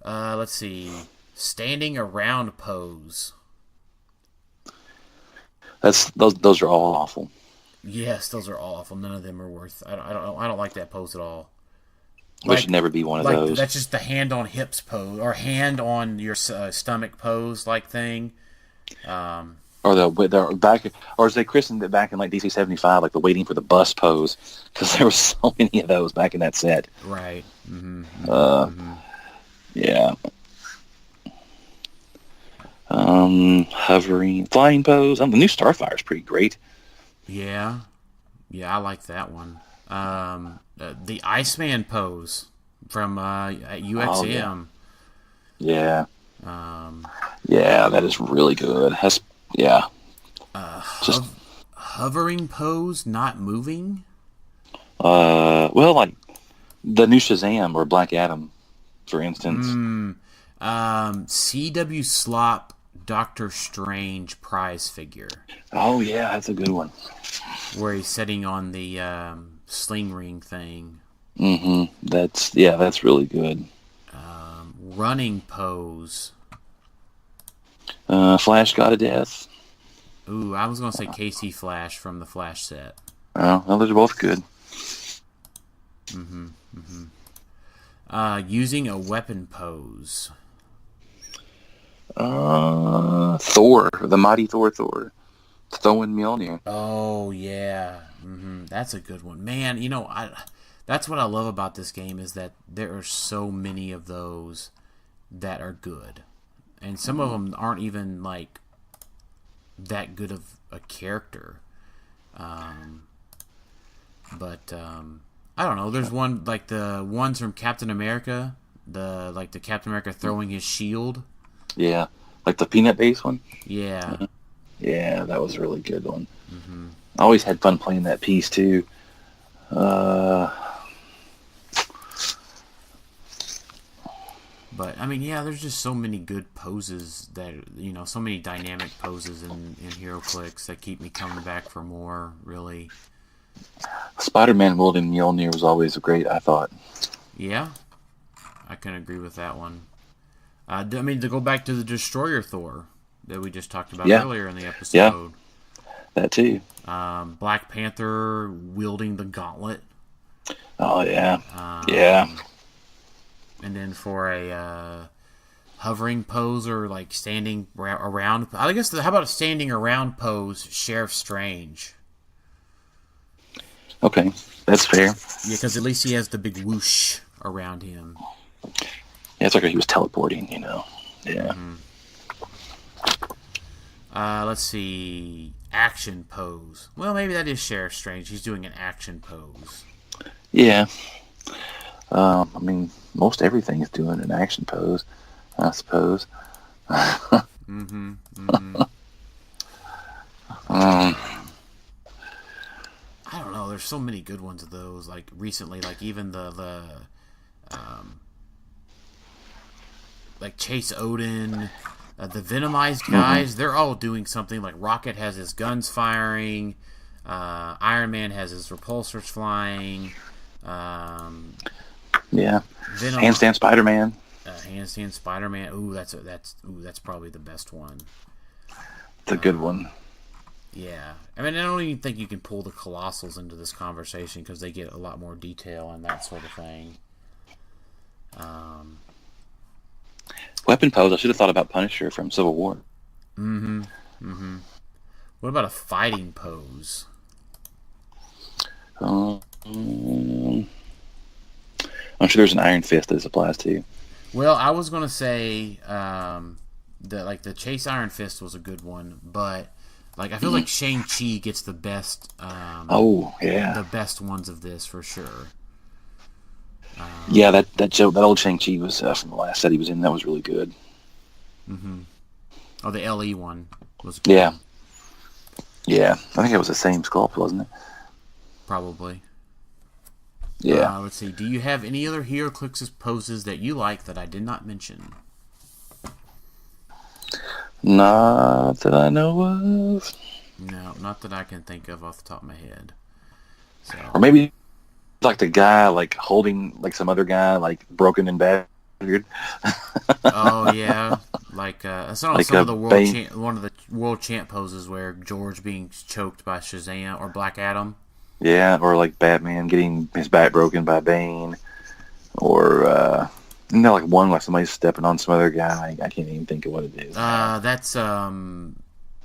Let's see, standing around pose. Those are all awful. Yes, those are awful. None of them are worth. I don't like that pose at all. There should never be one of those. That's just the hand on hips pose or hand on your stomach pose like thing. Or the back, or as they christened it back in like DC 75, like the waiting for the bus pose, because there were so many of those back in that set. Right. Yeah. Hovering, flying pose. The new Starfire is pretty great. Yeah, I like that one. The Iceman pose from UXM. Yeah. Yeah, that is really good. Yeah. Just hovering pose, not moving. well, like the new Shazam or Black Adam, for instance. CW Slop Doctor Strange prize figure. Oh yeah, that's a good one. Where he's sitting on the sling ring thing. That's really good. Running pose. Flash God of Death. Ooh, I was gonna say KC Flash from the Flash set. Oh, well, those are both good. Using a weapon pose. Thor, the mighty Thor, throwing Mjolnir. Oh yeah, that's a good one, man. That's what I love about this game is that there are so many of those that are good, and some of them aren't even like that good of a character. But I don't know. There's one like the ones from Captain America, the Captain America throwing his shield. Yeah, like the peanut base one. Yeah. Yeah, that was a really good one. I always had fun playing that piece too. But I mean, yeah, there's just so many good poses that so many dynamic poses in HeroClix that keep me coming back for more. Really. Spider-Man wielding Mjolnir was always great, I thought. Yeah, I can agree with that one. I mean, to go back to the Destroyer Thor that we just talked about earlier in the episode. Yeah, that too. Black Panther wielding the gauntlet. Oh, yeah. Yeah. And then for a hovering pose or like standing around, I guess, how about a standing around pose, Sheriff Strange? Okay, that's fair. Yeah, because at least he has the big whoosh around him. Yeah, it's like he was teleporting, Yeah. Let's see. Action pose. Well, maybe that is Sheriff Strange. He's doing an action pose. Yeah. I mean, most everything is doing an action pose, I suppose. I don't know. There's so many good ones of those. Like recently, like even the like Chase Odin, the Venomized guys. They're all doing something. Like Rocket has his guns firing. Iron Man has his repulsors flying. Yeah. Handstand Spider-Man. Handstand Spider-Man. Ooh, that's probably the best one. It's a good one. Yeah. I mean, I don't even think you can pull the Colossals into this conversation because they get a lot more detail and that sort of thing. Weapon pose. I should have thought about Punisher from Civil War. What about a fighting pose? I'm sure there's an Iron Fist that this applies to. Well, I was gonna say the Chase Iron Fist was a good one, but like I feel like Shang-Chi gets the best. The best ones of this for sure. Yeah, that old Shang-Chi was from the last set he was in. That was really good. Oh, the LE one was good. Yeah. Yeah, I think it was the same sculpt, wasn't it? Probably. Yeah. Let's see. Do you have any other HeroClix poses that you like that I did not mention? Not that I know of. No, not that I can think of off the top of my head. So. Or maybe like the guy like holding like some other guy like broken and battered. Oh yeah, like I saw like some of the one of the world champ poses where George being choked by Shazam or Black Adam. Yeah, or like Batman getting his back broken by Bane, or like one where somebody's stepping on some other guy. I can't even think of what it is.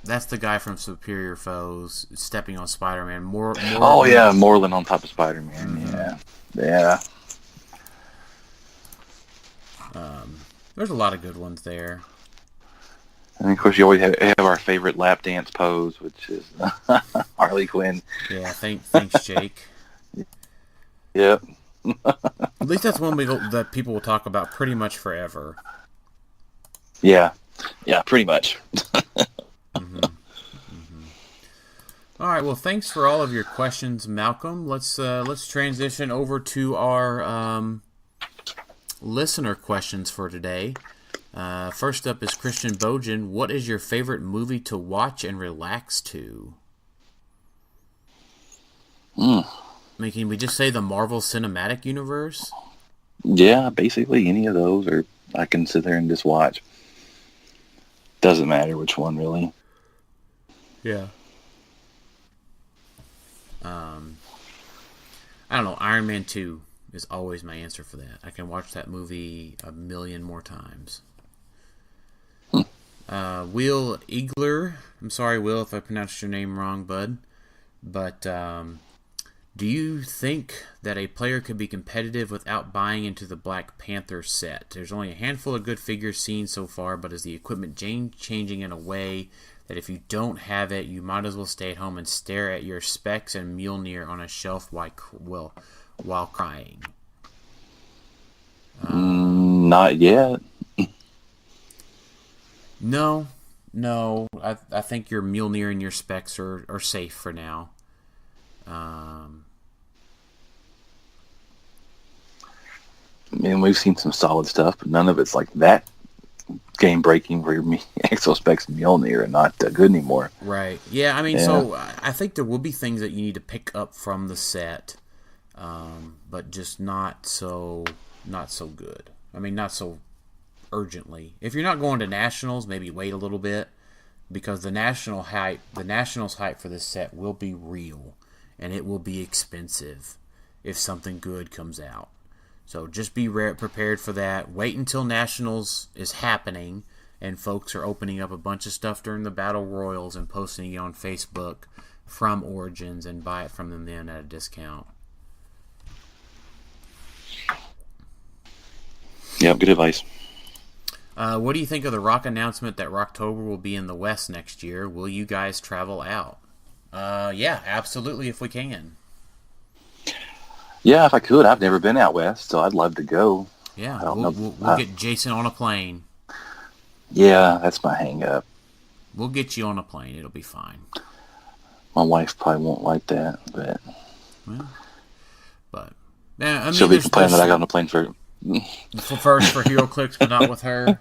That's the guy from Superior Foes stepping on Spider-Man. Oh yeah, Moreland on top of Spider-Man. Mm-hmm. Yeah. There's a lot of good ones there. And of course, you always have our favorite lap dance pose, which is Harley Quinn. Yeah, thanks, Jake. Yep. At least that's one that people will talk about pretty much forever. Yeah, pretty much. Mm-hmm. All right. Well, thanks for all of your questions, Malcolm. Let's transition over to our listener questions for today. First up is Christian Bojan. What is your favorite movie to watch and relax to? I mean, can we just say the Marvel Cinematic Universe? Yeah, basically any of those, or I can sit there and just watch. Doesn't matter which one, really. Yeah. I don't know. Iron Man 2 is always my answer for that. I can watch that movie a million more times. Will Igler. I'm sorry, Will, if I pronounced your name wrong, bud. But do you think that a player could be competitive without buying into the Black Panther set? There's only a handful of good figures seen so far, but is the equipment changing in a way that if you don't have it, you might as well stay at home and stare at your Specs and Mjolnir on a shelf while crying? Not yet. No. I think your Mjolnir and your Specs are safe for now. I mean, we've seen some solid stuff, but none of it's like that game breaking where Exospecs and Mjolnir are not good anymore. Right. Yeah, I mean, so I think there will be things that you need to pick up from the set, but just not so good. I mean, not so urgently. If you're not going to Nationals, maybe wait a little bit, because the Nationals hype for this set will be real, and it will be expensive if something good comes out. So just be prepared for that. Wait until Nationals is happening and folks are opening up a bunch of stuff during the Battle Royals and posting it on Facebook from Origins, and buy it from them then at a discount. Yeah, good advice. What do you think of the Rock announcement that Rocktober will be in the West next year? Will you guys travel out? Yeah, absolutely, if we can. Yeah, if I could. I've never been out west, so I'd love to go. Yeah, we'll get Jason on a plane. Yeah, that's my hang-up. We'll get you on a plane. It'll be fine. My wife probably won't like that, but... Well, but I mean, she'll be complaining that I got on a plane for first for HeroClix, but not with her.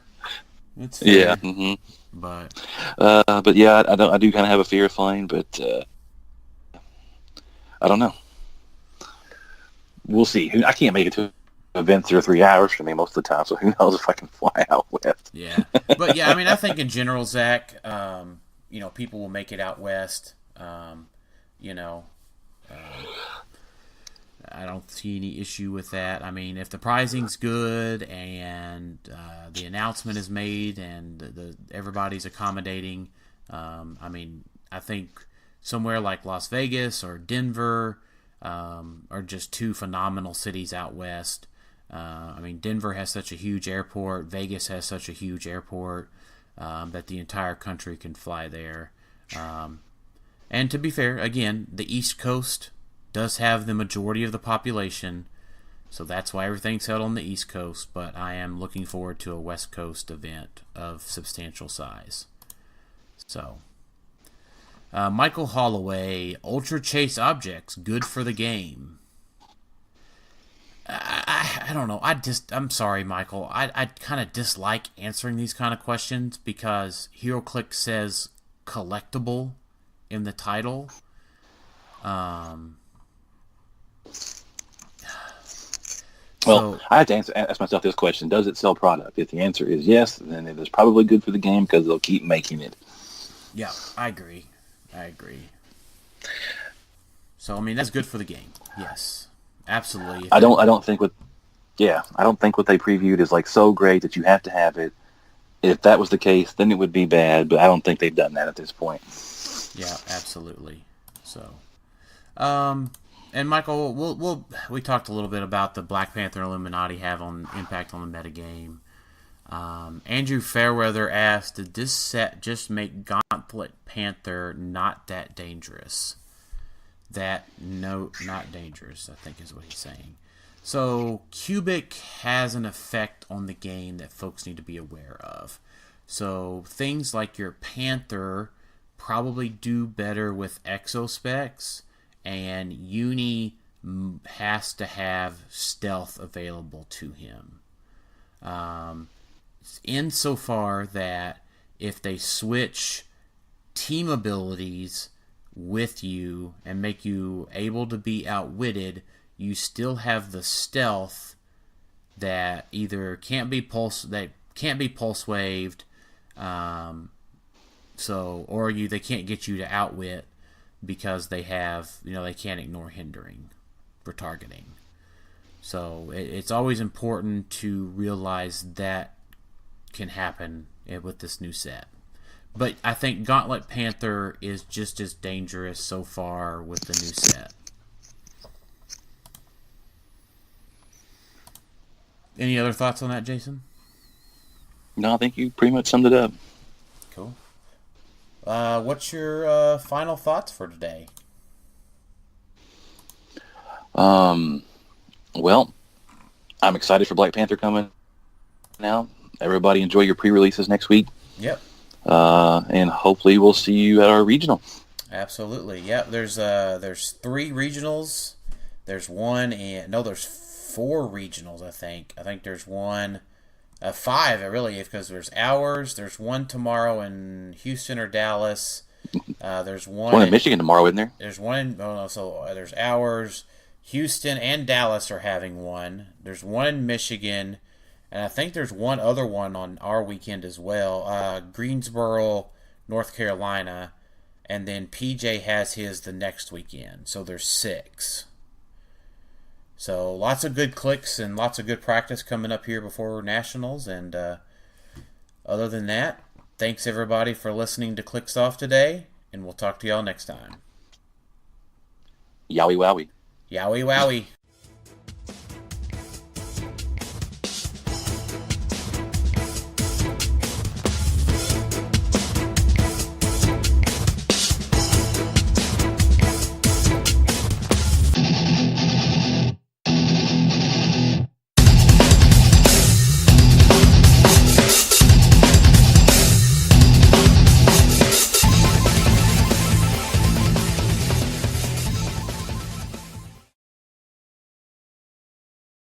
It's fair. Yeah. Mm-hmm. But yeah, I do kind of have a fear of flying, but I don't know. We'll see. I can't make it to events that are 3 hours for me most of the time, so who knows if I can fly out west. Yeah. But yeah, I mean, I think in general, Zach, people will make it out west. I don't see any issue with that. I mean, if the pricing's good and the announcement is made and everybody's accommodating, I think somewhere like Las Vegas or Denver are just two phenomenal cities out west. Denver has such a huge airport. Vegas has such a huge airport that the entire country can fly there. And to be fair, again, the East Coast does have the majority of the population, so that's why everything's held on the East Coast, but I am looking forward to a West Coast event of substantial size. So, Michael Holloway, Ultra Chase Objects, good for the game. I don't know. I'm sorry, Michael. I kind of dislike answering these kind of questions because HeroClix says collectible in the title. Well, I have to ask myself this question: does it sell product? If the answer is yes, then it is probably good for the game because they'll keep making it. Yeah, I agree. So I mean, that's good for the game. Yes, absolutely. I don't think what they previewed is like so great that you have to have it. If that was the case, then it would be bad. But I don't think they've done that at this point. Yeah, absolutely. So, and Michael, we talked a little bit about the Black Panther and Illuminati have on impact on the metagame. Andrew Fairweather asked, did this set just make Gauntlet Panther not that dangerous? Not dangerous, I think is what he's saying. So, Cubic has an effect on the game that folks need to be aware of. So, things like your Panther probably do better with exospecs, and Uni has to have stealth available to him. Insofar that if they switch team abilities with you and make you able to be outwitted, you still have the stealth that either can't be pulse waved, they can't get you to outwit because they can't ignore hindering for targeting. So it's always important to realize that can happen with this new set. But I think Gauntlet Panther is just as dangerous so far with the new set. Any other thoughts on that, Jason? No, I think you pretty much summed it up. Cool. What's your final thoughts for today? Well, I'm excited for Black Panther coming now. Everybody enjoy your pre-releases next week. Yep. And hopefully we'll see you at our regional. Absolutely. Yep. There's 3 regionals. There's 4 regionals, I think. I think there's 5 really, because there's ours. There's one tomorrow in Houston or Dallas. There's one in Michigan tomorrow, isn't there? There's one. There's ours. Houston and Dallas are having one. There's one in Michigan, and I think there's one other one on our weekend as well. Greensboro, North Carolina, and then PJ has his the next weekend. So there's 6. So lots of good clicks and lots of good practice coming up here before Nationals. And other than that, thanks everybody for listening to Clicksoft today, and we'll talk to y'all next time. Yowie wowie. Yowie wowie.